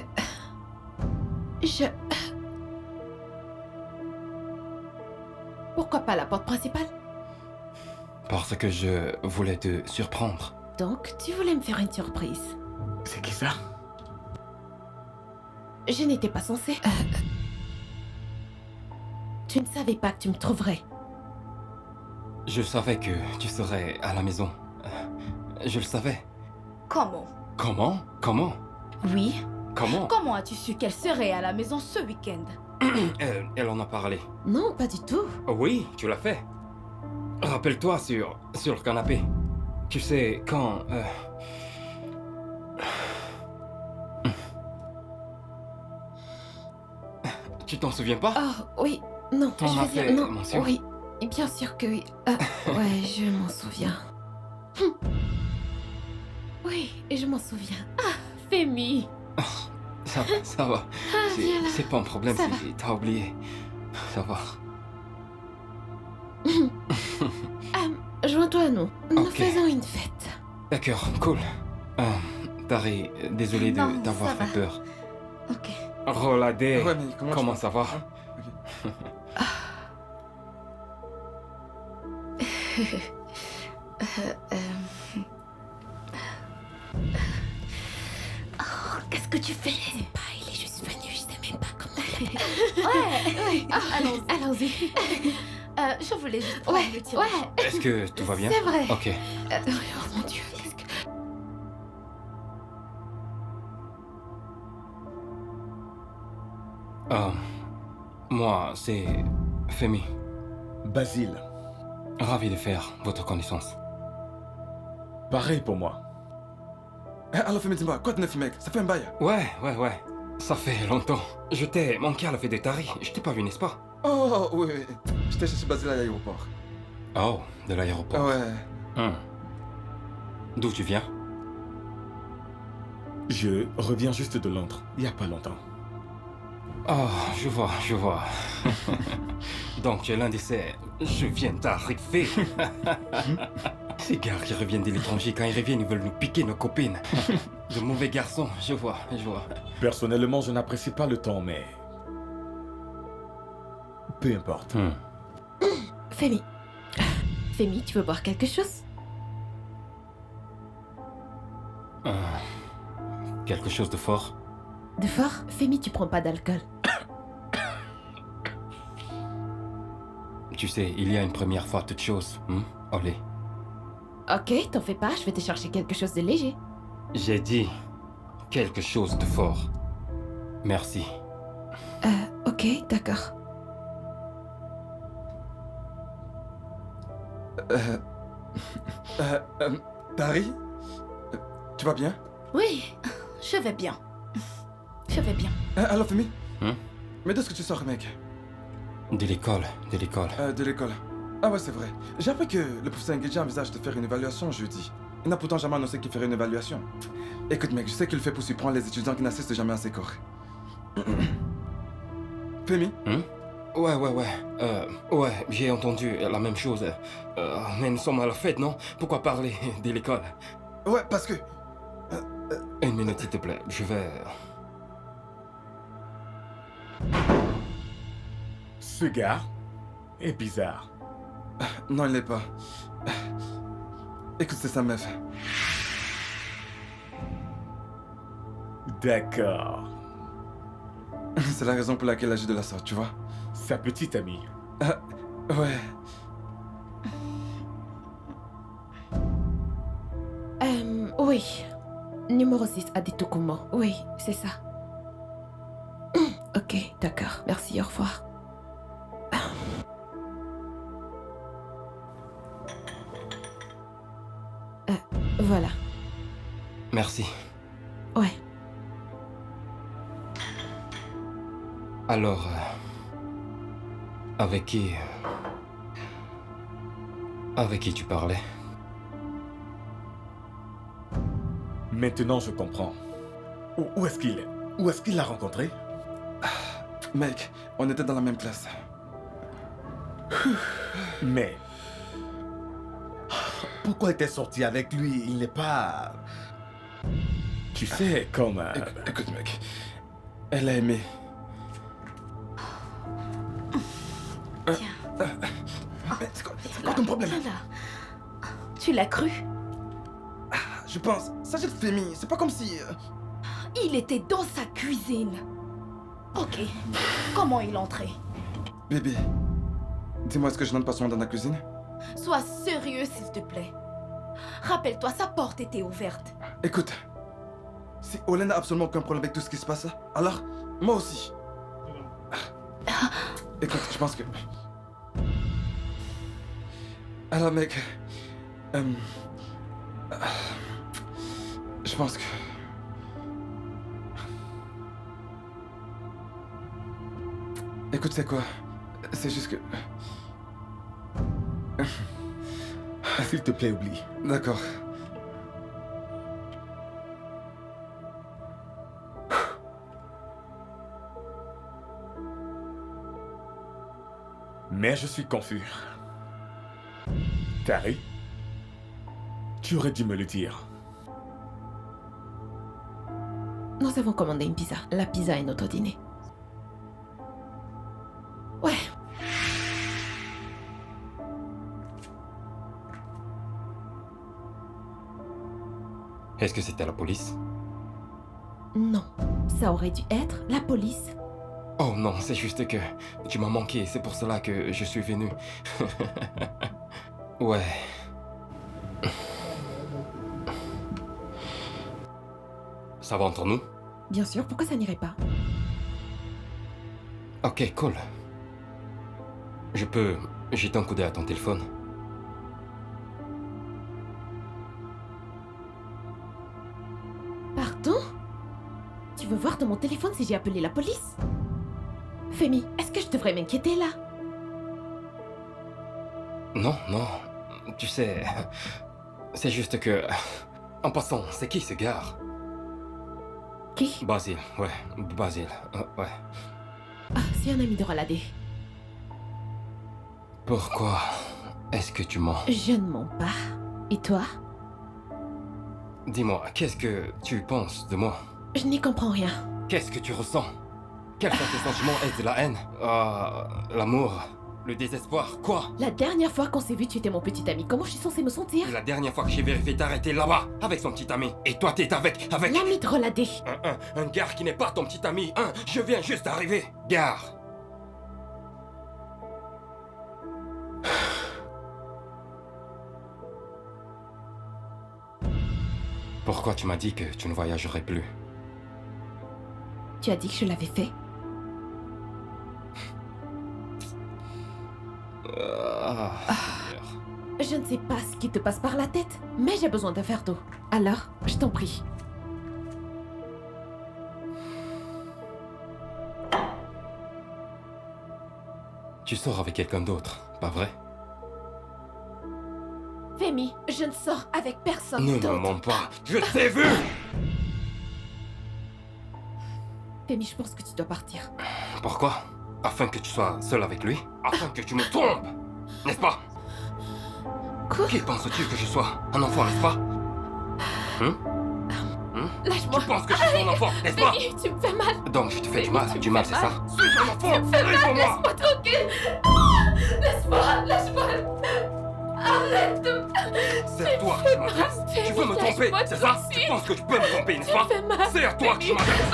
B: Pourquoi pas la porte principale?
A: Parce que je voulais te surprendre.
B: Donc, tu voulais me faire une surprise.
G: C'est qui ça?
B: Je n'étais pas censée. Tu ne savais pas que tu me trouverais.
A: Je savais que tu serais à la maison. Je le savais.
E: Comment?
A: Comment?
E: Oui.
A: Comment?
E: Comment as-tu su qu'elle serait à la maison ce week-end?
A: Elle en a parlé.
B: Non, pas du tout.
A: Oui, tu l'as fait. Rappelle-toi sur le canapé. Tu sais, quand... Tu t'en souviens pas?
B: Oh, oui. Non,
A: On
B: je
A: a
B: veux dire...
A: fait
B: Non,
A: mention.
B: oui. Bien sûr que oui. Ouais, je m'en souviens. Oui, je m'en souviens. Ah, Femi.
A: Ça va.
B: viens là.
A: C'est pas un problème
B: Ça
A: si t'as oublié. Ça va.
B: Joins-toi à nous. Nous
A: Ok.
B: faisons une fête.
A: D'accord, cool. Tari, désolé
E: Non,
A: d'avoir
E: ça
A: fait
E: va.
A: peur.
E: Ok.
A: Roladé,
H: Ouais, mais
A: comment ça va?
E: Oh, qu'est-ce que tu fais?
B: Je sais pas, il est juste venu, je sais même pas comment il a
E: Ouais. Allons-y.
B: Allons-y.
E: Je voulais juste prendre
B: Ouais,
E: le tir.
B: ouais.
A: Est-ce que tout va bien?
B: C'est vrai.
A: Ok.
B: Oh mon Dieu, qu'est-ce que...
A: Moi, c'est Femi.
G: Basile,
A: Ravi de faire votre connaissance.
G: pareil pour moi.
H: Alors, Femi, dis-moi, quoi de neuf, mec? Ça fait un bail.
A: Ouais. Ça fait longtemps. Je t'ai manqué à la fête des Tari. Je t'ai pas vu, n'est-ce pas?
H: Oh, oui. J'étais cherché Basile à l'aéroport.
A: Oh, de l'aéroport.
H: Ouais.
A: D'où tu viens?
G: Je reviens juste de Londres, il y a pas longtemps.
A: Oh, je vois. Donc, tu es l'un de ces... Je viens d'arriver. Ces gars qui reviennent de l'étranger, quand ils reviennent, ils veulent nous piquer nos copines. De mauvais garçons, je vois.
G: Personnellement, je n'apprécie pas le temps, mais... Peu importe.
B: Femi. Femi, tu veux boire quelque chose?
A: Quelque chose de fort?
B: De fort? Femi, tu prends pas d'alcool.
A: Tu sais, il y a une première fois toute chose. Olé.
B: Ok, t'en fais pas, je vais te chercher quelque chose de léger.
A: J'ai dit quelque chose de fort. Merci.
B: Ok, d'accord.
H: Tari? Tu vas bien?
E: Oui, je vais bien. Je vais bien.
H: Alors, Femi?
A: Hmm?
H: Mais d'où est-ce que tu sors, mec?
A: De l'école.
H: De l'école. Ah ouais, c'est vrai. J'ai appris que le professeur Ngueji envisage de faire une évaluation jeudi. Il n'a pourtant jamais annoncé qu'il ferait une évaluation. Écoute, mec, je sais qu'il le fait pour surprendre les étudiants qui n'assistent jamais à ses cours. Femi?
A: Ouais. Ouais, j'ai entendu la même chose. Mais nous sommes à la fête, non? Pourquoi parler de l'école?
H: Ouais, parce que...
A: Une minute, s'il te plaît. Je vais...
G: Ce gars est bizarre.
H: Non, il l'est pas. Écoute, c'est sa meuf.
G: D'accord.
H: C'est la raison pour laquelle elle agit de la sorte, tu vois?
G: Sa petite amie.
H: Ouais.
B: Oui. Numéro 6, Aditokumo. Oui, c'est ça. Ok, d'accord. Merci, au revoir. Voilà.
A: Merci.
B: Ouais.
A: Alors... Avec qui tu parlais?
G: Maintenant, je comprends. Où est-ce qu'il est? Où est-ce qu'il l'a rencontré?
H: Mec, on était dans la même classe.
G: Mais... Pourquoi était sorti avec lui? Il n'est pas... Tu sais, comme...
H: Écoute, mec. Elle a aimé. C'est quoi ton problème?
E: Viens là. Tu l'as cru?
H: Je pense. S'agit de Femi, c'est pas comme si...
E: Il était dans sa cuisine. Ok. Comment il entrait?
H: Bébé, dis-moi, est-ce que je n'entre pas souvent dans la cuisine?
E: Sois sérieux, s'il te plaît. Rappelle-toi, sa porte était ouverte.
H: Écoute, si Olen n'a absolument aucun problème avec tout ce qui se passe, alors moi aussi. Écoute, je pense que... Alors mec... Je pense que... Écoute, c'est quoi? C'est juste que...
G: S'il te plaît, oublie.
H: D'accord.
G: Mais je suis confus. Tari, tu aurais dû me le dire.
B: Nous avons commandé une pizza. La pizza est notre dîner. Ouais.
A: Est-ce que c'était la police?
B: Non. Ça aurait dû être la police.
A: Oh non, c'est juste que tu m'as manqué, c'est pour cela que je suis venu. Ouais. Ça va entre nous?
B: Bien sûr, pourquoi ça n'irait pas?
A: Ok, cool. Je peux jeter un coup d'œil à ton téléphone?
B: Pardon? Tu veux voir dans mon téléphone si j'ai appelé la police? Femi, est-ce que je devrais m'inquiéter là?
A: Non, non. Tu sais, c'est juste que... En passant, c'est qui ce gars?
B: Qui?
A: Basile, ouais, Basile, ouais.
B: Ah, c'est un ami de Roladé.
A: Pourquoi est-ce que tu mens?
B: Je ne mens pas. Et toi?
A: Dis-moi, qu'est-ce que tu penses de moi?
B: Je n'y comprends rien.
A: Qu'est-ce que tu ressens? Quels sont tes sentiments? Est-ce de la haine? L'amour? Le désespoir? Quoi?
B: La dernière fois qu'on s'est vu, tu étais mon petit ami. Comment je suis censée me sentir?
A: La dernière fois que j'ai vérifié, t'arrêter là-bas, avec son petit ami. Et toi, t'es avec...
B: L'ami de Roladé.
A: Un gars qui n'est pas ton petit ami. Je viens juste d'arriver. Gare. Pourquoi tu m'as dit que tu ne voyagerais plus?
B: Tu as dit que je l'avais fait. Je ne sais pas ce qui te passe par la tête, mais j'ai besoin d'un verre d'eau. Alors, je t'en prie.
A: Tu sors avec quelqu'un d'autre, pas vrai?
B: Femi, je ne sors avec personne
A: Ne me
B: d'autre.
A: mens pas. Je t'ai vu!
B: Femi, je pense que tu dois partir.
A: Pourquoi? Afin que tu sois seul avec lui? Afin que tu me trompes? N'est-ce pas?
B: Quoi?
A: Qui penses-tu que je sois? Un enfant, n'est-ce pas?
B: Lâche-moi.
A: Tu penses que je suis un enfant, n'est-ce pas?
B: Femi, tu me fais mal.
A: Donc je te fais
B: Femi, tu
A: du
B: me
A: mal,
B: fais
A: c'est ça?
B: mal.
A: Suis un enfant!
B: Tu me fais mal,
A: Réponds-moi!
B: laisse-moi tranquille. Laisse-moi, lâche-moi. Arrête de...
A: C'est à toi que je m'adresse.
B: Femi,
A: Tu veux me tromper,
B: lâche-moi
A: c'est ça?
B: tranquille.
A: Tu penses que tu peux me tromper, n'est-ce
B: Tu
A: pas?
B: me fais mal.
A: C'est à toi que je m'adresse.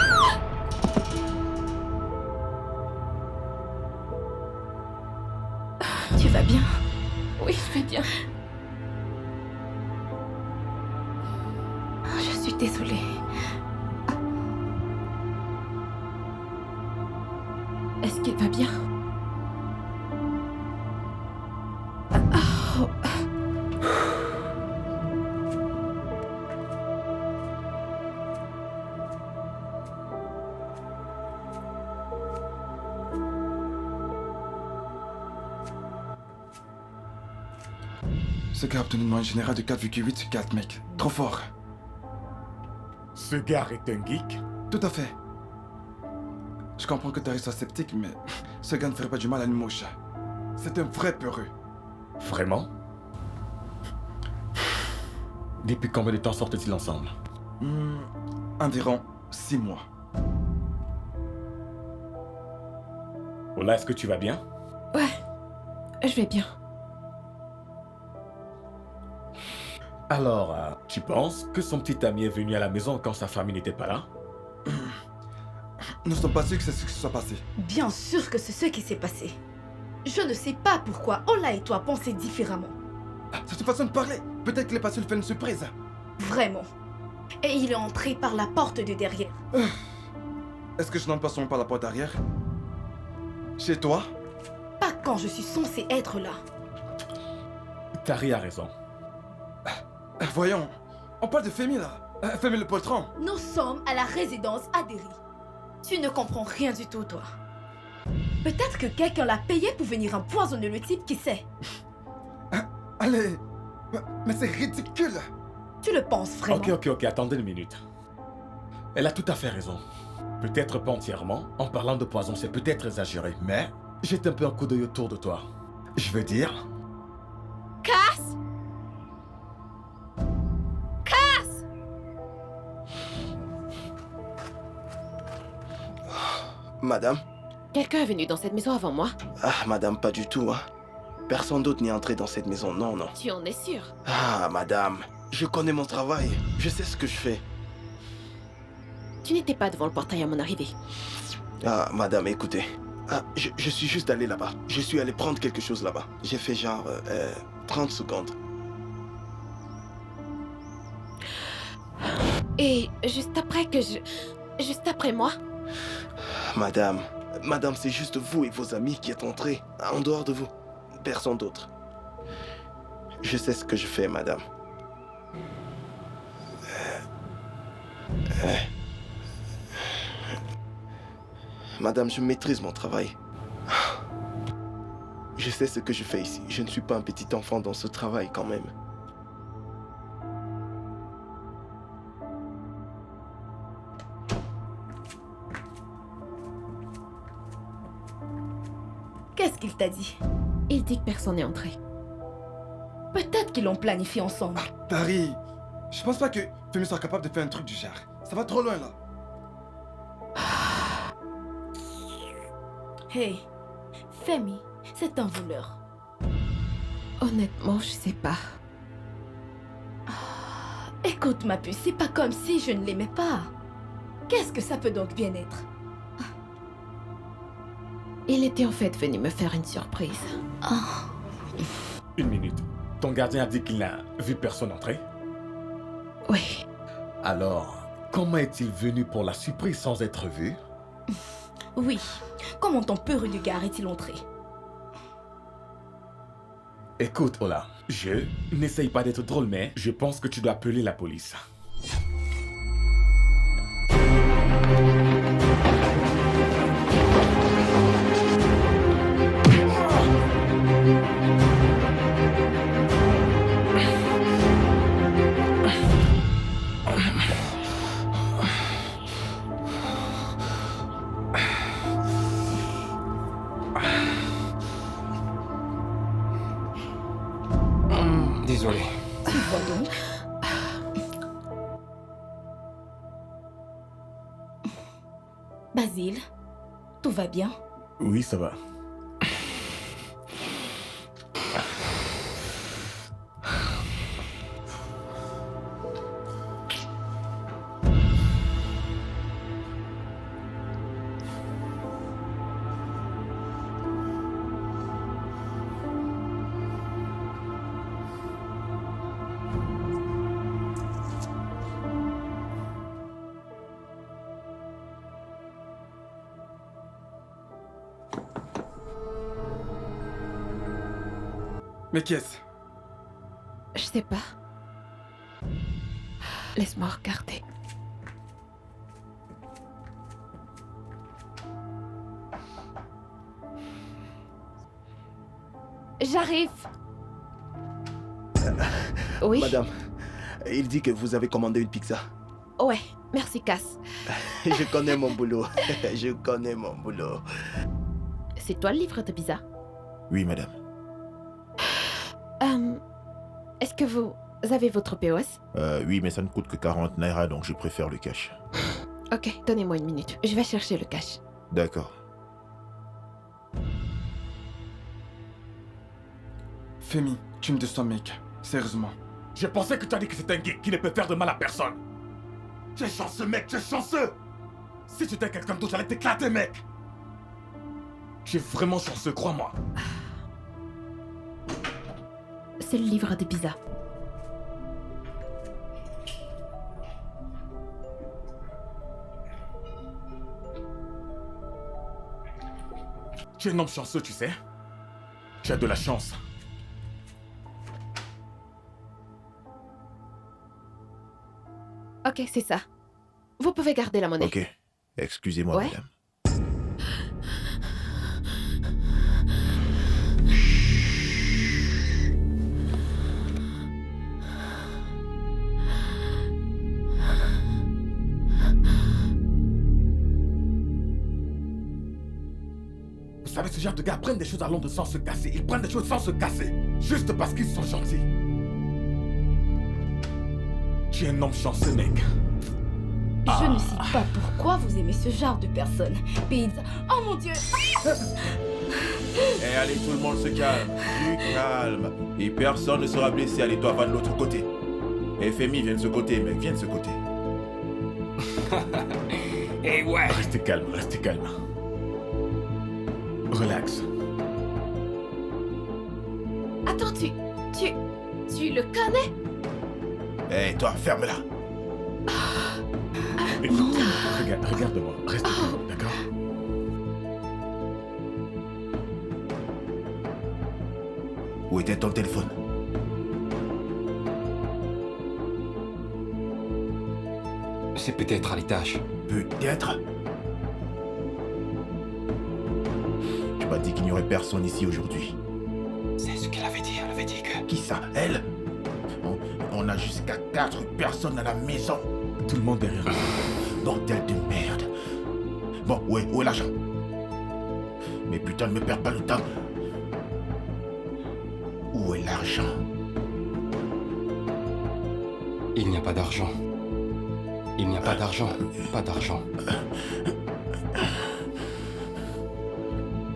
E: Tu vas bien?
B: Oui, je vais bien.
E: Je suis désolée.
B: Est-ce qu'il va bien? Oh.
H: Ce gars a obtenu une moyenne générale de 4,8 sur 4, mec. Trop fort.
G: Ce gars est un geek?
H: Tout à fait. Je comprends que Terry soit sceptique, mais ce gars ne ferait pas du mal à une mouche. C'est un vrai peureux.
G: Vraiment? Depuis combien de temps sortent-ils ensemble?
H: Environ 6 mois.
G: Ola, est-ce que tu vas bien?
B: Ouais, je vais bien.
G: Alors, tu penses que son petit ami est venu à la maison quand sa famille n'était pas là?
H: Nous ne sommes pas sûrs que c'est ce qui se soit passé.
E: Bien sûr que c'est ce qui s'est passé. Je ne sais pas pourquoi Ola et toi pensez différemment.
H: C'est une façon de parler. Peut-être qu'il est passé lui faire une surprise.
E: Vraiment. Et il est entré par la porte de derrière.
H: Est-ce que je n'entre pas souvent par la porte arrière? Chez toi?
E: Pas quand je suis censée être là.
G: Tari a raison.
H: Voyons, on parle de Femi là. Femi le poltron.
E: Nous sommes à la résidence Adéry. Tu ne comprends rien du tout, toi. Peut-être que quelqu'un l'a payé pour venir empoisonner le type, qui sait.
H: Allez, mais c'est ridicule.
E: Tu le penses vraiment?
G: Ok, attendez une minute. Elle a tout à fait raison. Peut-être pas entièrement. En parlant de poison, c'est peut-être exagéré, mais jette un peu un coup d'œil autour de toi. Je veux dire...
B: Casse!
C: Madame?
B: Quelqu'un est venu dans cette maison avant moi?
C: Ah, madame, pas du tout, hein. Personne d'autre n'est entré dans cette maison, non, non.
B: Tu en es sûr?
C: Ah, madame, je connais mon travail. Je sais ce que je fais.
B: Tu n'étais pas devant le portail à mon arrivée.
C: Ah, madame, écoutez. Ah, je suis juste allé là-bas. Je suis allé prendre quelque chose là-bas. J'ai fait genre 30 secondes.
B: Et juste après que je... Juste après moi?
C: Madame, c'est juste vous et vos amis qui êtes entrés. En dehors de vous. Personne d'autre. Je sais ce que je fais, madame. Madame, je maîtrise mon travail. Je sais ce que je fais ici. Je ne suis pas un petit enfant dans ce travail quand même.
E: Qu'est-ce qu'il t'a dit?
B: Il dit que personne n'est entré.
E: Peut-être qu'ils l'ont planifié ensemble.
H: Paris, je pense pas que Femi soit capable de faire un truc du genre. Ça va trop loin là.
E: Hey, Femi, c'est un voleur.
B: Honnêtement, je sais pas.
E: Écoute ma puce, c'est pas comme si je ne l'aimais pas. Qu'est-ce que ça peut donc bien être?
B: Il était en fait venu me faire une surprise.
G: Une minute. Ton gardien a dit qu'il n'a vu personne entrer?
B: Oui.
G: Alors, comment est-il venu pour la surprise sans être vu?
E: Oui. Comment ton peureux de gare est-il entré?
G: Écoute, Ola, je n'essaye pas d'être drôle, mais je pense que tu dois appeler la police.
A: Désolé.
E: Tu vois donc? Basile, tout va bien?
G: Oui, ça va.
H: Mais qui est-ce?
B: Je sais pas. Laisse-moi regarder.
D: J'arrive.
B: Oui?
C: Madame, il dit que vous avez commandé une pizza.
B: Ouais, merci Cass.
C: Je connais mon boulot. Je connais mon boulot.
B: C'est toi le livreur de pizza?
F: Oui, madame.
B: Est-ce que vous avez votre POS?
F: Oui, mais ça ne coûte que 40 naira, donc je préfère le cash.
B: Ok, donnez-moi une minute. Je vais chercher le cash.
F: D'accord.
H: Femi, tu me déçois, mec. Sérieusement.
G: Je pensais que tu as dit que c'était un geek qui ne peut faire de mal à personne. Tu es chanceux, mec, tu es chanceux. Si tu étais quelqu'un d'autre, j'allais t'éclater, mec. Tu es vraiment chanceux, crois-moi.
B: C'est le livreur de pizza.
G: Tu es un homme chanceux, tu sais. Tu as de la chance.
B: Ok, c'est ça. Vous pouvez garder la monnaie.
F: Ok. Excusez-moi,
B: Ouais.
F: madame.
G: Vous savez, ce genre de gars prennent des choses à Londres sans se casser. Ils prennent des choses sans se casser. Juste parce qu'ils sont gentils. Tu es un homme chanceux, mec.
E: Je ne sais pas pourquoi vous aimez ce genre de personnes. Pizza. Oh mon Dieu!
F: Eh, allez, tout le monde se calme. Du calme. Et personne ne sera blessé. Allez, toi, va de l'autre côté. Eh, Femi, viens de ce côté, mec. Viens de ce côté.
A: Et ouais.
G: Restez calme, restez calme. Relax.
B: Attends, tu le connais?
F: Hé, toi, ferme-la.
G: Écoute, regarde-moi. Reste calme, d'accord?
F: Où était ton téléphone?
A: C'est peut-être à l'étage.
F: Peut-être. Tu m'as dit qu'il n'y aurait personne ici aujourd'hui.
A: C'est ce qu'elle avait dit. Elle avait dit que...
F: Qui ça? Elle? On a jusqu'à 4 personnes à la maison.
G: Tout le monde derrière nous.
F: Bordel de merde. Bon, où est l'argent? Mais putain, ne me perds pas le temps. Où est l'argent?
A: Il n'y a pas d'argent. Il n'y a pas d'argent. Pas d'argent.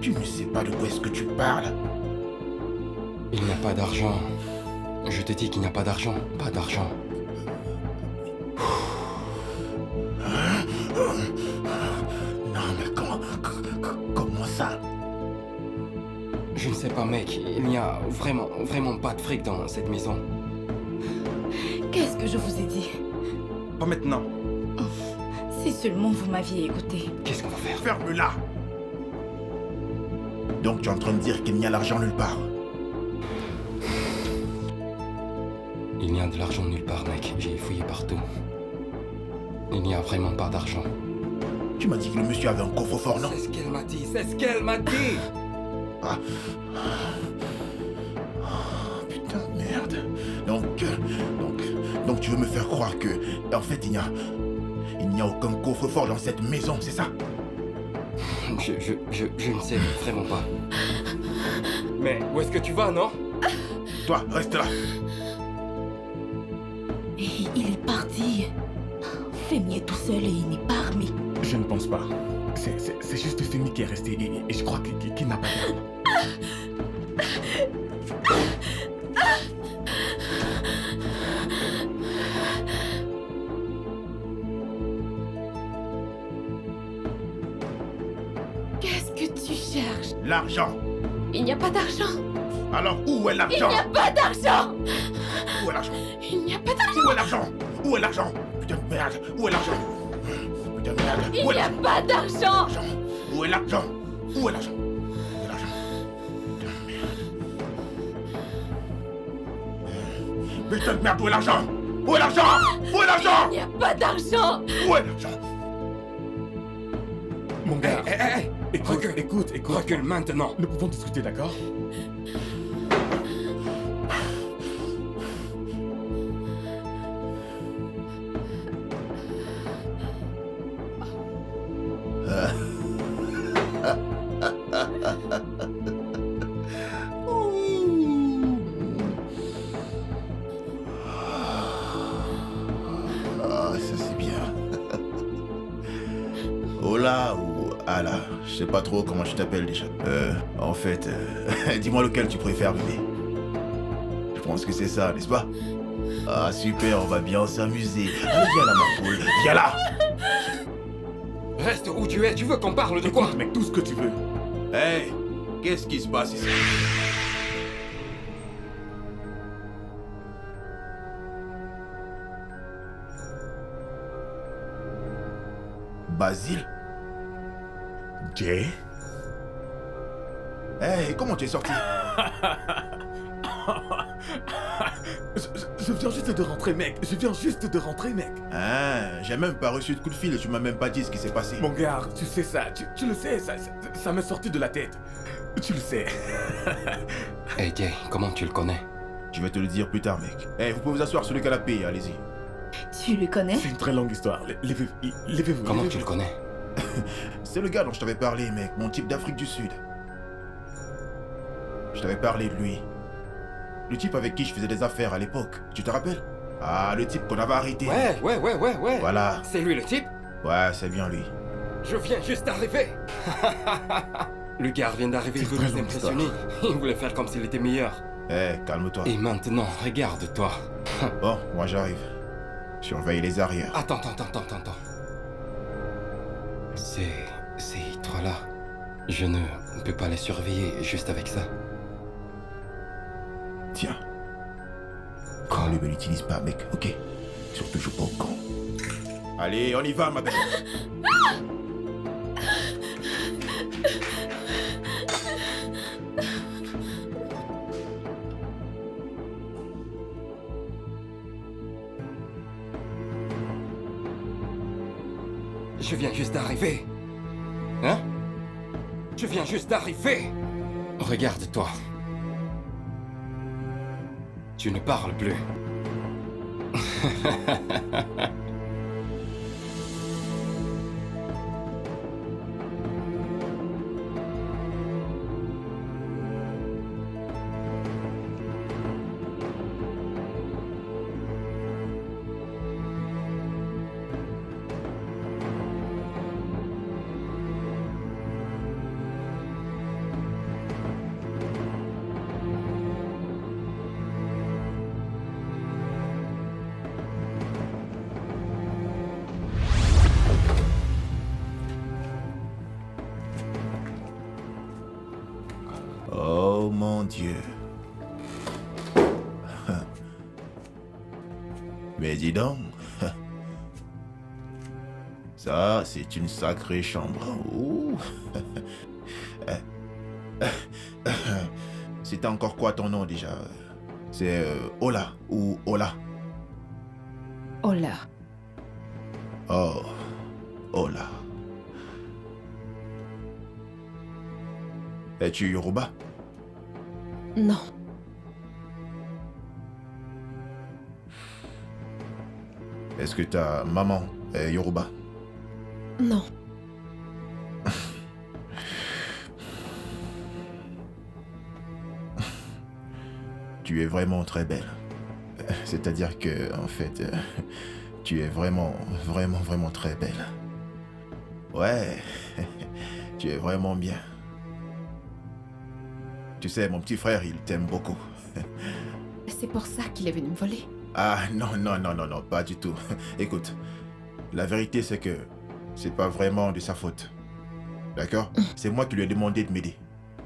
F: Tu ne sais pas de quoi est-ce que tu parles?
A: Il n'y a pas d'argent. Je te dis qu'il n'y a pas d'argent. Pas d'argent.
F: Non, mais comment ça?
A: Je ne sais pas, mec. Il n'y a vraiment pas de fric dans cette maison.
E: Qu'est-ce que je vous ai dit?
H: Pas maintenant.
E: Si seulement vous m'aviez écouté.
A: Qu'est-ce qu'on va faire?
F: Ferme-la! Donc tu es en train de dire qu'il n'y a l'argent nulle part?
A: Il n'y a de l'argent nulle part, mec. J'ai fouillé partout. Il n'y a vraiment pas d'argent.
F: Tu m'as dit que le monsieur avait un coffre-fort, non?
A: C'est ce qu'elle m'a dit. C'est ce qu'elle m'a dit.
F: Ah. Oh, putain de merde. Donc tu veux me faire croire que, en fait, il n'y a aucun coffre-fort dans cette maison, c'est ça?
A: Je ne sais vraiment pas. Mais où est-ce que tu vas, non?
F: Toi, reste là.
E: Et il est parti. Femi est tout seul et il n'est pas armé.
G: Je ne pense pas. C'est juste Femi qui est resté et je crois qu'il n'a pas d'arme.
B: Qu'est-ce que tu cherches?
F: L'argent.
B: Il n'y a pas d'argent.
F: Alors où est
B: Il
F: l'argent?
B: n'y a pas d'argent.
F: Où est l'argent?
B: Il n'y a pas d'argent.
F: Où est l'argent? Où est l'argent? Putain de merde. Où est l'argent? Putain de merde.
B: Il
F: Où est
B: n'y a
F: l'argent?
B: pas d'argent.
F: Où est l'argent? Où est l'argent? Où est l'argent? Putain de merde. Putain de merde, où est l'argent? Où est l'argent? Où est l'argent?
B: Il n'y a pas d'argent.
F: Où est l'argent?
G: Mon gars,
A: Hé,
G: écoute.
A: recule maintenant.
G: Nous pouvons discuter, d'accord?
F: Ah, ça c'est bien. Hola ou Ala, je sais pas trop comment je t'appelle déjà. En fait, dis-moi lequel tu préfères, bébé. Je pense que c'est ça, n'est-ce pas? Ah super, on va bien s'amuser. Allez, viens là ma poule, viens là.
A: Reste où tu es. Tu veux qu'on parle de quoi?
G: Écoute, mec, tout ce que tu veux.
F: Hey, qu'est-ce qui se passe ici? Basile?
G: Jay?
F: Hey, comment tu es sorti?
G: Je viens juste de rentrer, mec.
F: Ah, j'ai même pas reçu de coup de fil et tu m'as même pas dit ce qui s'est passé.
G: Mon gars, tu sais ça. Tu le sais, ça m'est sorti de la tête. Tu le sais.
A: Hey, Jay, comment tu le connais?
F: Je vais te le dire plus tard, mec. Hey, vous pouvez vous asseoir sur le canapé, allez-y.
E: Tu le connais?
G: C'est une très longue histoire. Levez-vous.
A: Comment tu le connais?
F: C'est le gars dont je t'avais parlé, mec, mon type d'Afrique du Sud. Je t'avais parlé de lui. Le type avec qui je faisais des affaires à l'époque, tu te rappelles? Ah, le type qu'on avait arrêté.
A: Ouais.
F: Voilà.
A: C'est lui le type?
F: Ouais, c'est bien lui.
A: Je viens juste d'arriver. Le gars vient d'arriver, il
G: C'est
A: veut
G: très
A: nous
G: long,
A: impressionner. Il voulait faire comme s'il était meilleur.
F: Eh, calme-toi.
A: Et maintenant, regarde-toi.
F: Bon, moi j'arrive. Surveille les arrières.
A: Attends. Ces trois-là, je ne peux pas les surveiller juste avec ça.
F: Tiens. Quand ne l'utilise pas, mec, ok? Surtout, joue pas au con. Allez, on y va, ma belle.
A: Je viens juste d'arriver. Hein? Je viens juste d'arriver. Regarde-toi. Tu ne parles plus.
F: Oh mon Dieu. Mais dis donc. Ça, c'est une sacrée chambre. Ouh. C'est encore quoi ton nom déjà? C'est Ola ou Ola?
B: Ola.
F: Oh, Ola. Es-tu Yoruba?
B: Non.
F: Est-ce que ta maman est Yoruba?
B: Non.
F: Tu es vraiment très belle. C'est-à-dire que, en fait, tu es vraiment très belle. Ouais, tu es vraiment bien. Tu sais, mon petit frère, il t'aime beaucoup.
B: C'est pour ça qu'il est venu me voler.
F: Ah, non, pas du tout. Écoute, la vérité, c'est que c'est pas vraiment de sa faute. D'accord? C'est moi qui lui ai demandé de m'aider.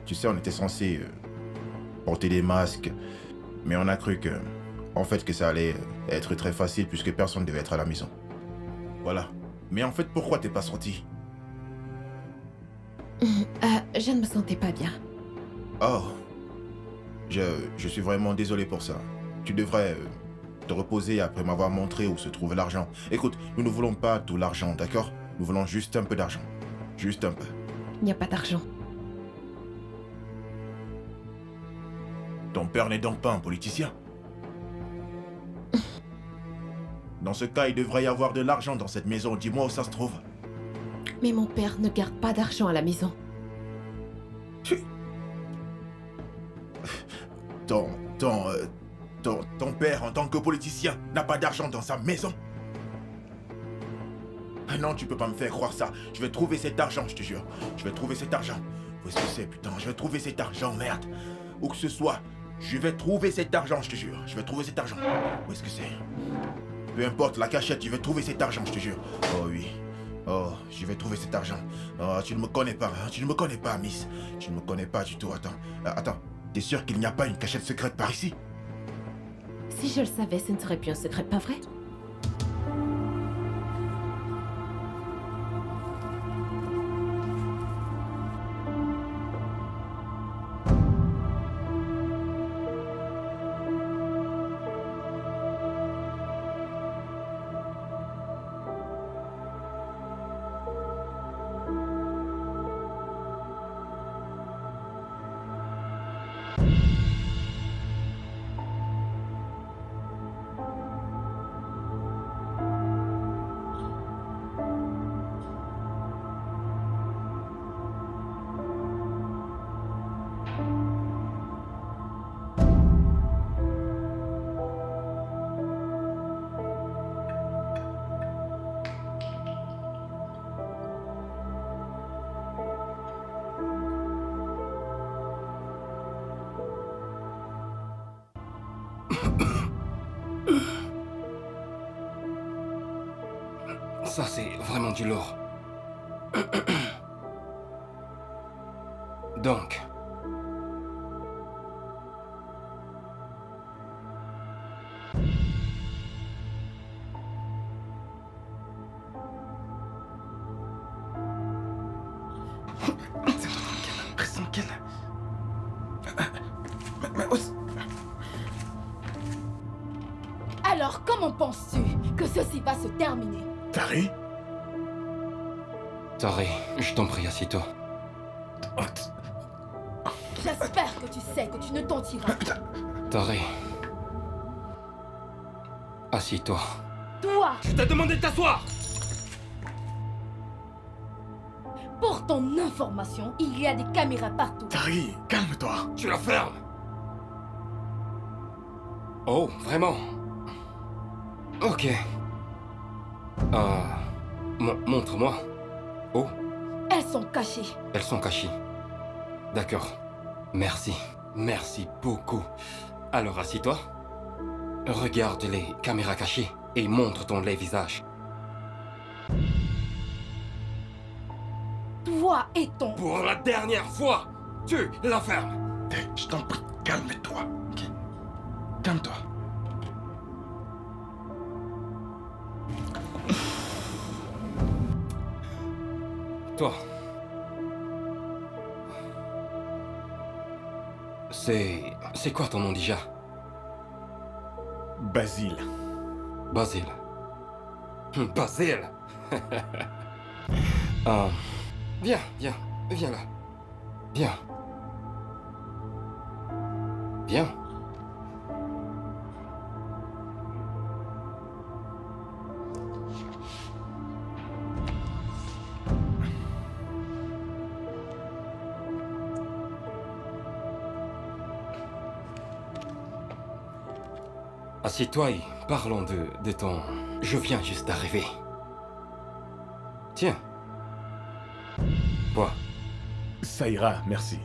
F: Tu sais, on était censé porter des masques, mais on a cru que, en fait, que ça allait être très facile puisque personne ne devait être à la maison. Voilà. Mais en fait, pourquoi t'es pas sorti?
B: Je ne me sentais pas bien.
F: Oh. Je suis vraiment désolé pour ça. Tu devrais te reposer après m'avoir montré où se trouve l'argent. Écoute, nous ne voulons pas tout l'argent, d'accord? Nous voulons juste un peu d'argent. Juste un peu.
B: Il n'y a pas d'argent.
F: Ton père n'est donc pas un politicien? Dans ce cas, il devrait y avoir de l'argent dans cette maison. Dis-moi où ça se trouve.
B: Mais mon père ne garde pas d'argent à la maison.
F: Ton père, en tant que politicien, n'a pas d'argent dans sa maison? Ah non, tu peux pas me faire croire ça. Je vais trouver cet argent, je te jure. Je vais trouver cet argent. Où est-ce que c'est, putain? Je vais trouver cet argent, merde. Où que ce soit, je vais trouver cet argent, je te jure. Je vais trouver cet argent. Où est-ce que c'est? Peu importe la cachette, je vais trouver cet argent, je te jure. Oh oui. Oh, je vais trouver cet argent. Oh, tu ne me connais pas, hein? Tu ne me connais pas, Miss. Tu ne me connais pas du tout. Attends. T'es sûr qu'il n'y a pas une cachette secrète par ici?
B: Si je le savais, ce ne serait plus un secret, pas vrai?
A: Ça, c'est vraiment du lourd. Donc...
H: Reste tranquille.
E: Alors, comment penses-tu que ceci va se terminer?
G: Tari?
A: Tari, je t'en prie, assieds-toi.
E: J'espère que tu sais que tu ne t'en tireras.
A: Tari. Assieds-toi.
E: Toi,
A: Je t'ai demandé de t'asseoir!
E: pour ton information, il y a des caméras partout.
G: Tari, calme-toi.
A: Tu la fermes! Oh, vraiment? Ok. Montre-moi. Oh,
E: Elles sont cachées.
A: elles sont cachées. D'accord. Merci. Merci beaucoup. Alors, assis-toi. Regarde les caméras cachées et montre ton laid visage.
E: Toi et ton...
A: Pour la dernière fois, tu la fermes.
H: Je t'en prie, calme-toi. Ok. Calme-toi.
A: Toi. C'est quoi ton nom déjà?
G: Basile.
A: Basile. Basile. Viens là. Viens. Viens. Assieds-toi et parlons de ton... Je viens juste d'arriver. Tiens. Bois.
G: Ça ira, merci.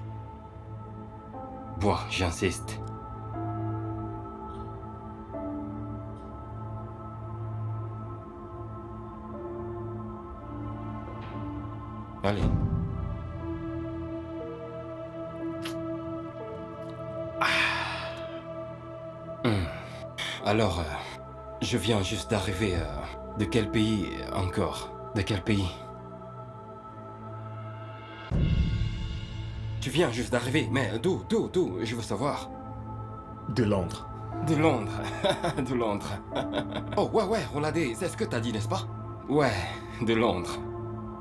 A: Bois, j'insiste. Allez. Alors, je viens juste d'arriver. De quel pays encore? De quel pays? Tu viens juste d'arriver, mais d'où? Je veux savoir.
G: De Londres.
A: De Londres. De Londres. Oh, ouais, Roladé, c'est ce que t'as dit, n'est-ce pas? Ouais, de Londres.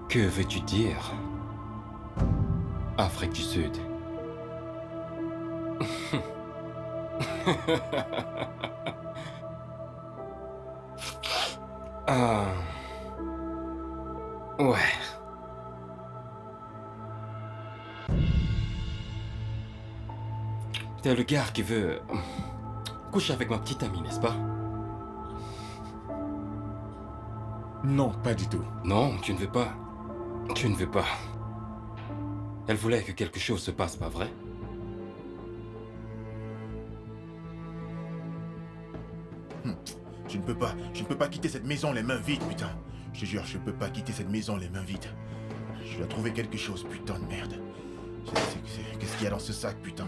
A: Que veux-tu dire? Afrique du Sud. Ouais. T'es le gars qui veut coucher avec ma petite amie, n'est-ce pas?
G: Non, pas du tout.
A: Non, tu ne veux pas. Tu ne veux pas. Elle voulait que quelque chose se passe, pas vrai?
F: Je ne peux pas quitter cette maison les mains vides, putain. Je te jure, je ne peux pas quitter cette maison les mains vides. Je dois trouver quelque chose, putain de merde. Qu'est-ce qu'il y a dans ce sac, putain?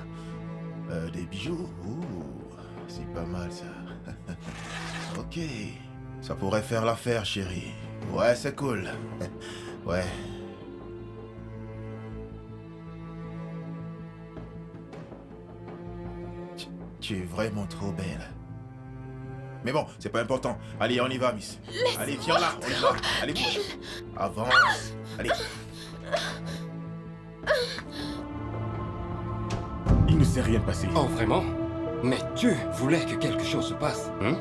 F: Des bijoux? Ouh, c'est pas mal ça. Ok. Ça pourrait faire l'affaire, chérie. Ouais, c'est cool. Ouais. Tu es vraiment trop belle. Mais bon, c'est pas important. Allez, on y va, miss. Allez, viens là, on y va. Allez, bouge. Avance. Allez.
G: Il ne s'est rien passé.
A: Oh, vraiment? Mais tu voulais que quelque chose se passe, hein?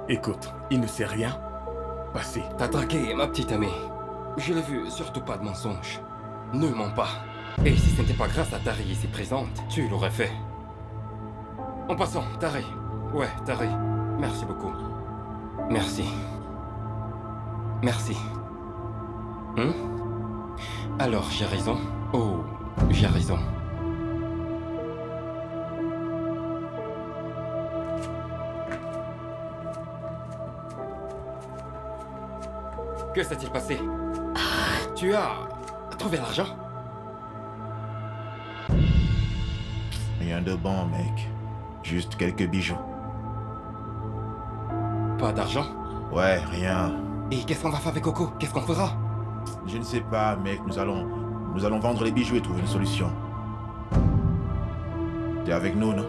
G: Écoute, il ne s'est rien passé.
A: T'as dragué ma petite amie. Je l'ai vu, surtout pas de mensonge. Ne mens pas. Et si ce n'était pas grâce à Tari ici présente, tu l'aurais fait. En passant, Tari. Ouais, Tari. Merci beaucoup. Merci. Merci. Alors, j'ai raison? Oh, j'ai raison. Que s'est-il passé? tu as trouvé l'argent?
F: Rien de bon, mec. Juste quelques bijoux.
A: Pas d'argent?
F: Ouais, rien.
A: Et qu'est-ce qu'on va faire avec Coco? Qu'est-ce qu'on fera?
F: Je ne sais pas, mec. Nous allons vendre les bijoux et trouver une solution. T'es avec nous, non?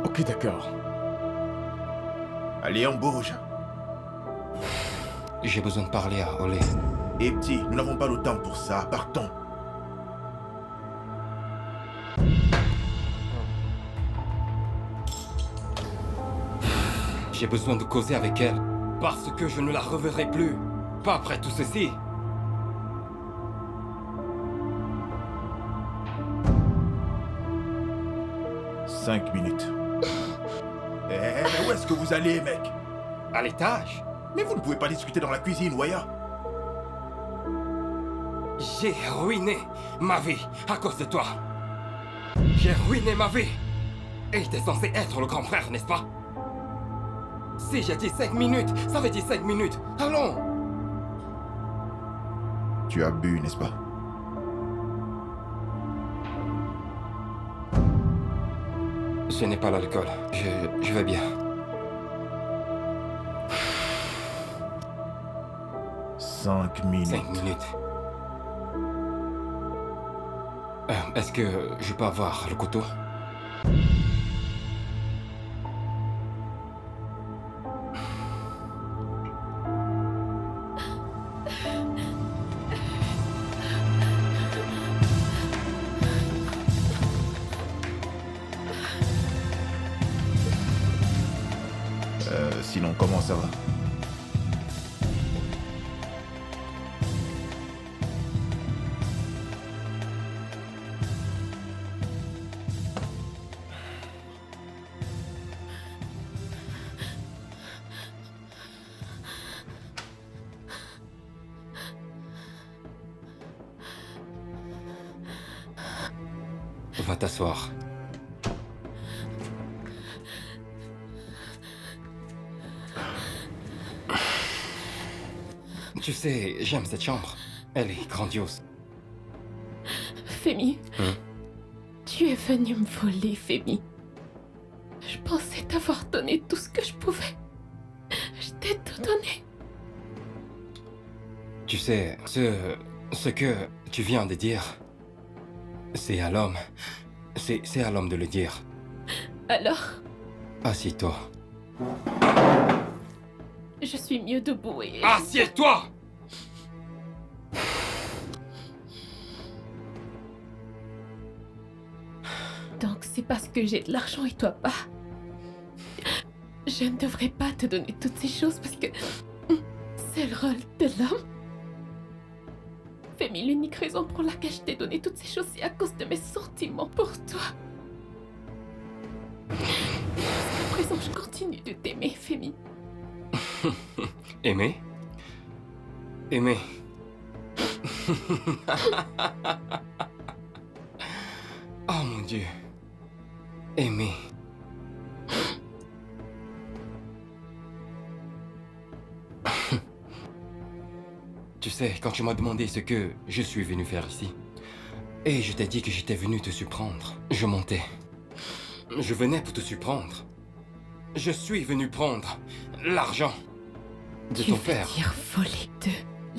G: Ok, d'accord.
F: Allez, on bouge.
A: J'ai besoin de parler à Olé.
F: Et petit, nous n'avons pas le temps pour ça. Partons.
A: J'ai besoin de causer avec elle. Parce que je ne la reverrai plus. Pas après tout ceci.
F: Cinq minutes. Mais où est-ce que vous allez, mec?
A: À l'étage?
F: Mais vous ne pouvez pas discuter dans la cuisine ou ailleurs.
A: J'ai ruiné ma vie à cause de toi. J'ai ruiné ma vie. Et t'es censé être le grand frère, n'est-ce pas? Si j'ai dit 5 minutes, ça veut dire 5 minutes. Allons!
F: Tu as bu, n'est-ce pas?
A: Ce n'est pas l'alcool. Je vais bien.
F: 5 minutes.
A: 5 minutes. Est-ce que je peux avoir le couteau?
F: Sinon, comment ça va?
A: Va t'asseoir. Tu sais, j'aime cette chambre. Elle est grandiose.
B: Femi, tu es venu me voler, Femi. Je pensais t'avoir donné tout ce que je pouvais. Je t'ai tout donné.
A: Tu sais, ce que tu viens de dire, c'est à l'homme. C'est à l'homme de le dire.
B: Alors,
A: Assieds-toi.
B: je suis mieux debout et...
A: Assieds-toi!
B: Donc c'est parce que j'ai de l'argent et toi pas. Je ne devrais pas te donner toutes ces choses parce que c'est le rôle de l'homme. Femi, l'unique raison pour laquelle je t'ai donné toutes ces choses, c'est à cause de mes sentiments pour toi. Jusqu'à présent, je continue de t'aimer, Femi.
A: Aimer? Aimer. Oh mon Dieu. Aimer. Tu sais, quand tu m'as demandé ce que je suis venu faire ici, et je t'ai dit que j'étais venu te surprendre, je montais. Je venais pour te surprendre. Je suis venu prendre l'argent de ton père.
B: Tu veux dire voler de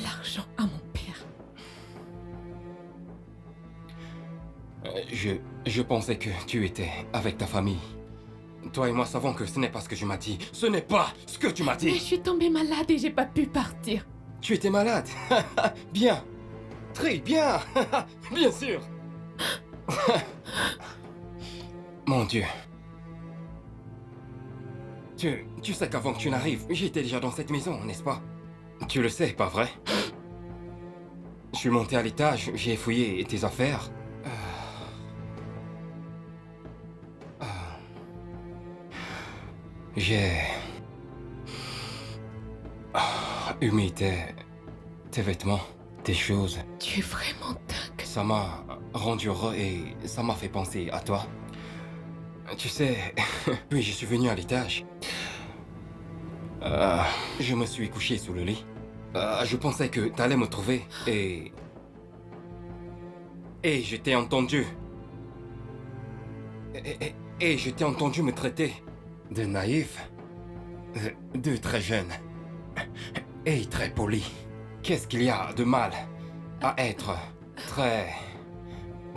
B: l'argent à mon père?
A: Je pensais que tu étais avec ta famille. Toi et moi savons que ce n'est pas ce que tu m'as dit. Ce n'est pas ce que tu m'as
B: Mais je
A: dit.
B: suis tombée malade et j'ai pas pu partir.
A: Tu étais malade. Bien. Très bien. Bien sûr. Mon Dieu. Tu sais qu'avant que tu n'arrives, j'étais déjà dans cette maison, n'est-ce pas? Tu le sais, pas vrai? Je suis monté à l'étage, j'ai fouillé tes affaires. J'ai humé tes vêtements, tes choses.
B: Tu es vraiment dingue.
A: Ça m'a rendu heureux et ça m'a fait penser à toi. Tu sais, puis je suis venu à l'étage. Je me suis couché sous le lit. Je pensais que t'allais me trouver et je t'ai entendu. Et je t'ai entendu me traiter de naïf, de très jeune et très poli. Qu'est-ce qu'il y a de mal à être très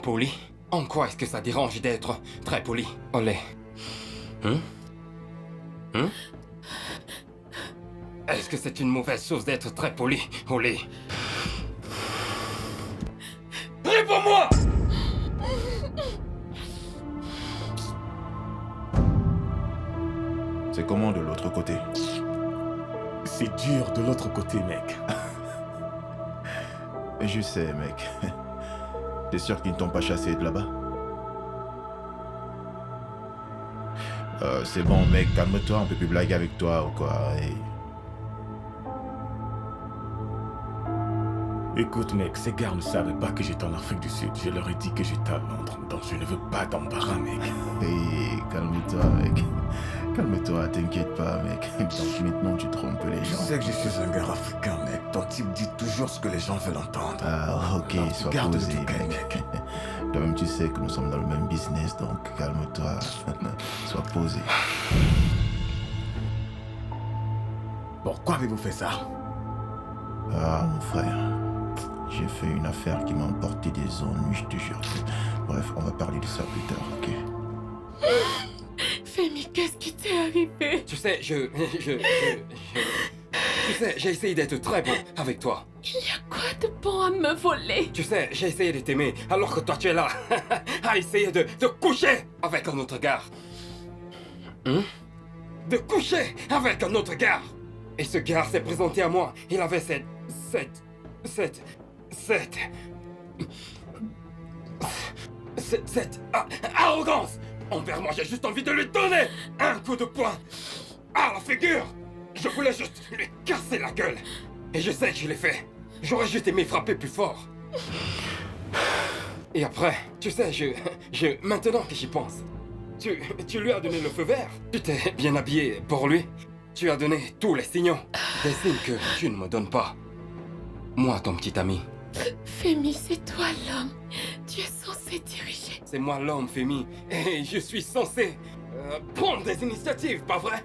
A: poli? En quoi est-ce que ça dérange d'être très poli, Olé? Est-ce que c'est une mauvaise chose d'être très poli, Olé? Réponds-moi!
F: C'est comment de l'autre côté?
G: C'est dur de l'autre côté, mec.
F: Je sais, mec. T'es sûr qu'ils ne t'ont pas chassé de là-bas? C'est bon, mec, calme-toi, on peut plus blaguer avec toi ou quoi.
G: Écoute, mec, ces gars ne savaient pas que j'étais en Afrique du Sud. Je leur ai dit que j'étais à Londres, donc je ne veux pas d'embarras, mec.
F: Calme-toi, mec. Calme-toi, t'inquiète pas, mec. Donc maintenant, tu trompes les
G: Je
F: gens.
G: sais que je suis un gars africain, mec. Ton type dit toujours ce que les gens veulent entendre.
F: Ah, ok,
G: Donc,
F: sois
G: garde
F: posé,
G: le calme,
F: mec. Toi-même, tu sais que nous sommes dans le même business, donc calme-toi. Sois posé.
G: Pourquoi avez-vous fait ça?
F: Ah, mon frère. J'ai fait une affaire qui m'a emporté des ennuis, je te jure. Bref, on va parler de ça plus tard, ok?
B: Femi, qu'est-ce qui t'est arrivé?
A: Tu sais, tu sais, j'ai essayé d'être très bon avec toi.
B: Il y a quoi de bon à me voler?
A: Tu sais, j'ai essayé de t'aimer alors que toi tu es là à essayer de coucher avec un autre gars. De coucher avec un autre gars. Et ce gars s'est présenté à moi. Il avait cette arrogance envers moi. J'ai juste envie de lui donner un coup de poing à la figure. Je voulais juste lui casser la gueule. Et je sais que je l'ai fait. J'aurais juste aimé frapper plus fort. Et après, tu sais, maintenant que j'y pense, tu lui as donné le feu vert. Tu t'es bien habillé pour lui. Tu as donné tous les signaux. Des signes que tu ne me donnes pas. Moi, ton petit ami.
B: Femi, c'est toi l'homme. Tu es censé diriger.
A: C'est moi l'homme, Femi. Et je suis censé prendre des initiatives, pas vrai?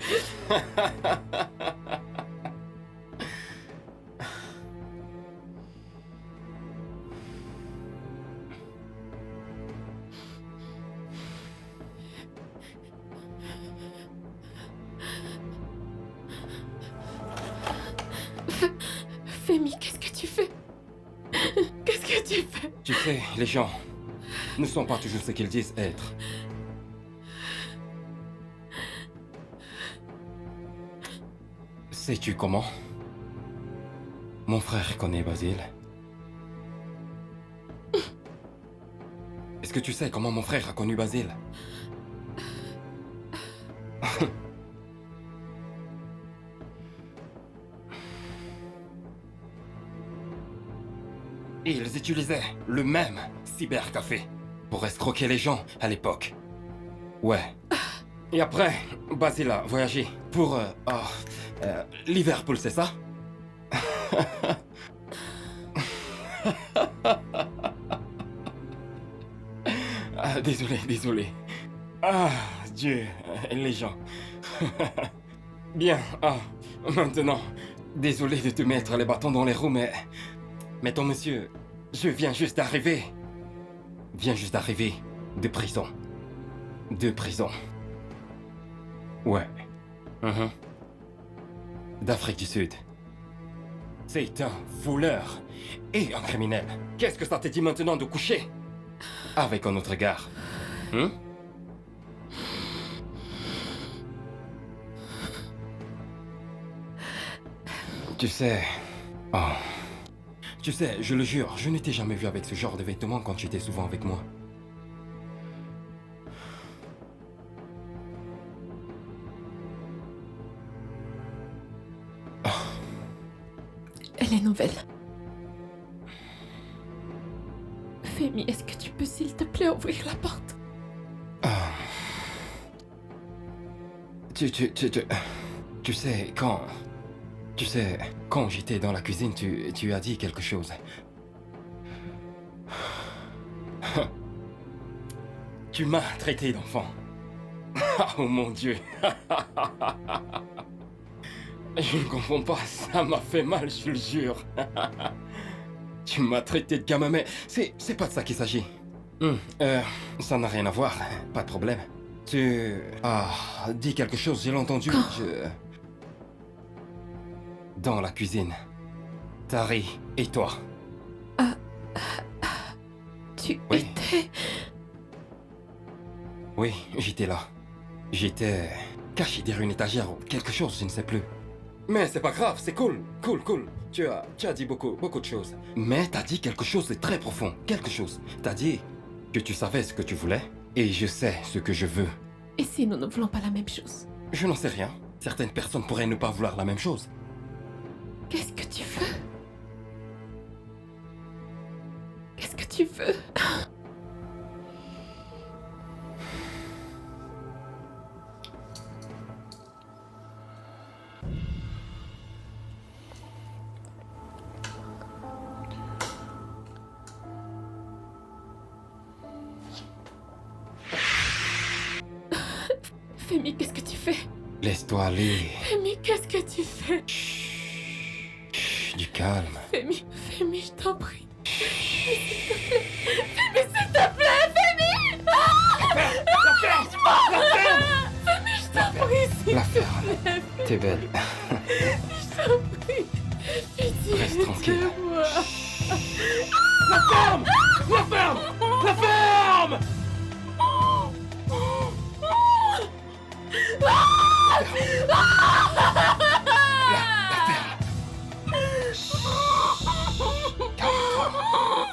B: Femi, qu'est-ce que tu fais? Qu'est-ce que tu fais?
A: Tu sais, les gens ne sont pas toujours ce qu'ils disent être. Sais-tu comment? Mon frère connaît Basile. Est-ce que tu sais comment mon frère a connu Basile? Ils utilisaient le même cybercafé pour escroquer les gens à l'époque. Ouais. Et après, Basile a voyagé pour Liverpool, c'est ça? Désolé. Ah, Dieu, les gens. Bien, maintenant, désolé de te mettre les bâtons dans les roues, mais ton monsieur, je viens juste d'arriver. De prison. Ouais. D'Afrique du Sud. C'est un voleur et un criminel. Qu'est-ce que ça te dit maintenant de coucher avec un autre gars? Tu sais... Tu sais, je le jure, je ne t'ai jamais vu avec ce genre de vêtements quand tu étais souvent avec moi.
B: Elle est nouvelle. Femi, est-ce que tu peux, s'il te plaît, ouvrir la porte?
A: Tu sais, quand Tu sais, quand j'étais dans la cuisine, tu as dit quelque chose. Tu m'as traité d'enfant. Oh mon Dieu. Je ne comprends pas, ça m'a fait mal, je le jure. Tu m'as traité de gamin, mais c'est pas de ça qu'il s'agit. Ça n'a rien à voir, pas de problème. Tu as dit quelque chose, j'ai entendu. Dans la cuisine. Tari et toi.
B: Tu
A: Oui.
B: étais...
A: Oui, j'étais là. J'étais caché derrière une étagère ou quelque chose, je ne sais plus. Mais c'est pas grave, c'est cool. Tu as dit beaucoup de choses. Mais t'as dit quelque chose de très profond, quelque chose. T'as dit que tu savais ce que tu voulais et je sais ce que je veux.
B: Et si nous ne voulons pas la même chose?
A: Je n'en sais rien. Certaines personnes pourraient ne pas vouloir la même chose.
B: Qu'est-ce que tu veux? Qu'est-ce que tu veux? Femi, qu'est-ce que tu fais?
A: Laisse-toi aller.
B: Femi, qu'est-ce que tu fais?
A: Chut, du calme.
B: Femi, je t'en prie. Femi, s'il te plaît, Femi! Femi, je t'en prie, s'il
A: La
B: te
A: ferme.
B: plaît.
A: T'es belle.
B: Je t'en prie. Pitié
A: Reste tranquille.
B: de moi.
A: La ferme! La ferme! La ferme! La ferme! Calme-toi.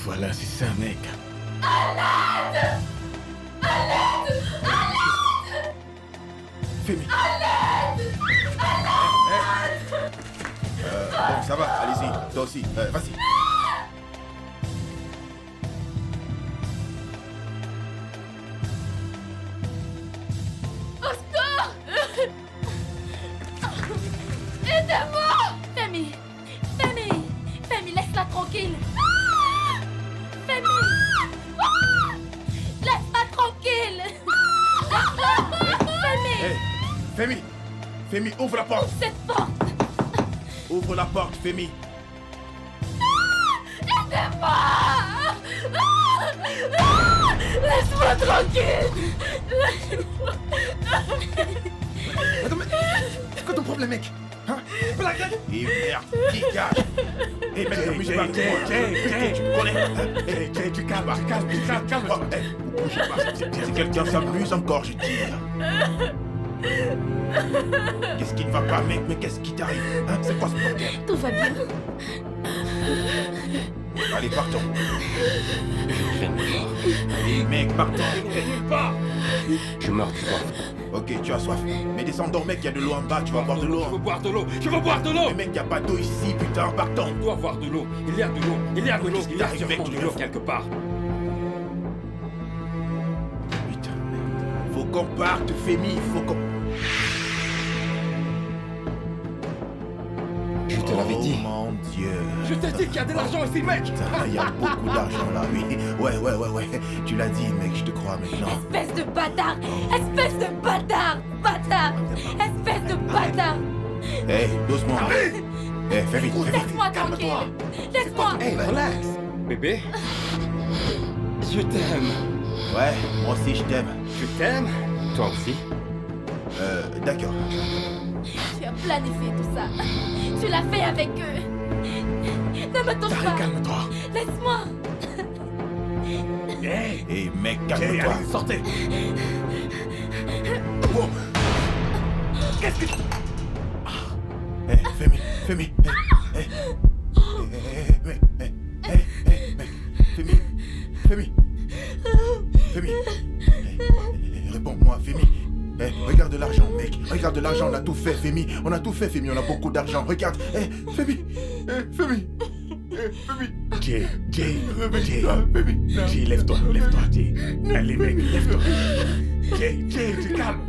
G: Voilà, c'est ça, mec.
F: Femi. Bon, ça va, allez-y, toi aussi, vas-y.
E: Femi, laisse-la tranquille. Femi, laisse-la tranquille. Femi,
F: Femi, ouvre la porte.
E: cette porte.
F: Ouvre la porte, Femi.
B: Laisse-moi tranquille.
H: Attends, mais c'est quoi ton problème, mec? Hein?
F: Et merde, qui cache? Eh, mec, mais j'ai pas tu me connais? Tu calmes, calme. Vous bougez pas. Si quelqu'un s'amuse encore, je tire. Qu'est-ce qui ne va pas, mec? Mais qu'est-ce qui t'arrive? Hein? C'est quoi ce bordel?
B: Tout va bien.
F: Allez, partons.
A: Je viens de me voir.
F: Allez, mec, partons.
A: Je meurs de soif.
F: Ok, tu as soif. Mais descendons, mec, il y a de l'eau en bas, tu vas boire de l'eau.
A: Je veux boire de l'eau. Je veux boire de l'eau.
F: Mais mec, il y a pas d'eau ici, putain, partons.
A: On doit avoir de l'eau. Il y a de l'eau. Il y a de l'eau.
F: Qu'est-ce qui
A: Il y a
F: t'arrive,
A: sûrement
F: mec,
A: de
F: tu
A: l'eau
F: veux-
A: quelque part.
F: Putain, merde. Faut qu'on parte, Femi, faut qu'on...
A: Je te l'avais dit.
F: Oh mon Dieu.
A: Je t'ai dit qu'il y a de l'argent ici, mec.
F: Putain, il y a beaucoup d'argent là, oui. Ouais. Tu l'as dit, mec, je te crois maintenant.
E: Espèce de bâtard. Espèce de bâtard. Espèce de bâtard.
F: Hé, doucement. Hé, fais vite.
E: Laisse-moi tranquille. Laisse-moi.
A: Hey, relax. Bébé, je t'aime.
F: Ouais, moi aussi je t'aime.
A: Je t'aime. Toi aussi.
F: D'accord.
E: Tu as planifié tout ça. Tu l'as fait avec eux. Ne me touche pas.
G: Calme-toi.
E: Laisse-moi.
F: Hé, mec, calme-toi.
G: Allez, sortez.
F: Oh. Qu'est-ce que... Hé, Femi. Hé, mec. Femi. Réponds-moi, Femi. Regarde l'argent, mec. Regarde l'argent, on a tout fait, Femi. On a tout fait, Femi. On a beaucoup d'argent. Regarde. Femi. Femi. Femi.
G: Jay,
F: Réveille-toi, Femi. Non.
G: Jay, lève-toi, Jay. Allez, mec, lève-toi. Jay, tu calmes,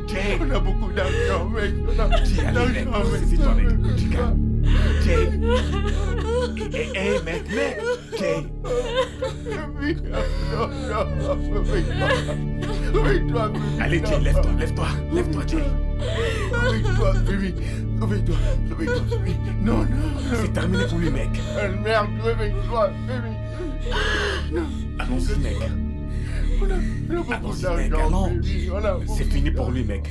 G: Jay.
F: On a beaucoup d'argent, mec. On a
G: Jay, allez, mec, saisis-toi, mec. Tu calmes. Jay. Hey, mec, Jay.
F: Femi. Non, réveille-toi, Femi.
G: Allez, Jay, lève-toi, Jay.
F: Réveille-toi, Femi. Réveille-toi, Femi. Non.
G: C'est terminé pour lui, mec.
F: Merde, réveille-toi, Femi.
G: Allons-y, mec.
F: On a beaucoup
G: Allons-y,
F: d'argent,
G: mec, allons.
F: Femi. On a beaucoup
G: C'est fini pour
F: d'argent.
G: lui, mec.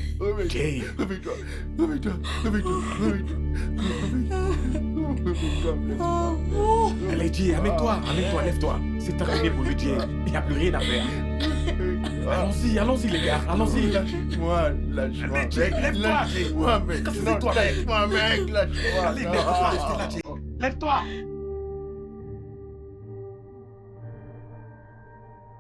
G: Jay.
F: Réveille-toi.
G: Allez, Jay, amène-toi, lève-toi. C'est terminé pour lui, Jay. Il n'y a plus rien à faire. Allons-y, les gars, allons-y.
F: Lâche-moi,
G: Allez, Jay,
F: mec.
G: lève-toi.
F: Lâche-moi, mec.
G: Qu'est-ce que
F: Non,
G: c'est, toi, mec?
F: lâche-moi, mec. Lâche-moi.
G: Allez, mec, on va rester là, Jay. Lève-toi.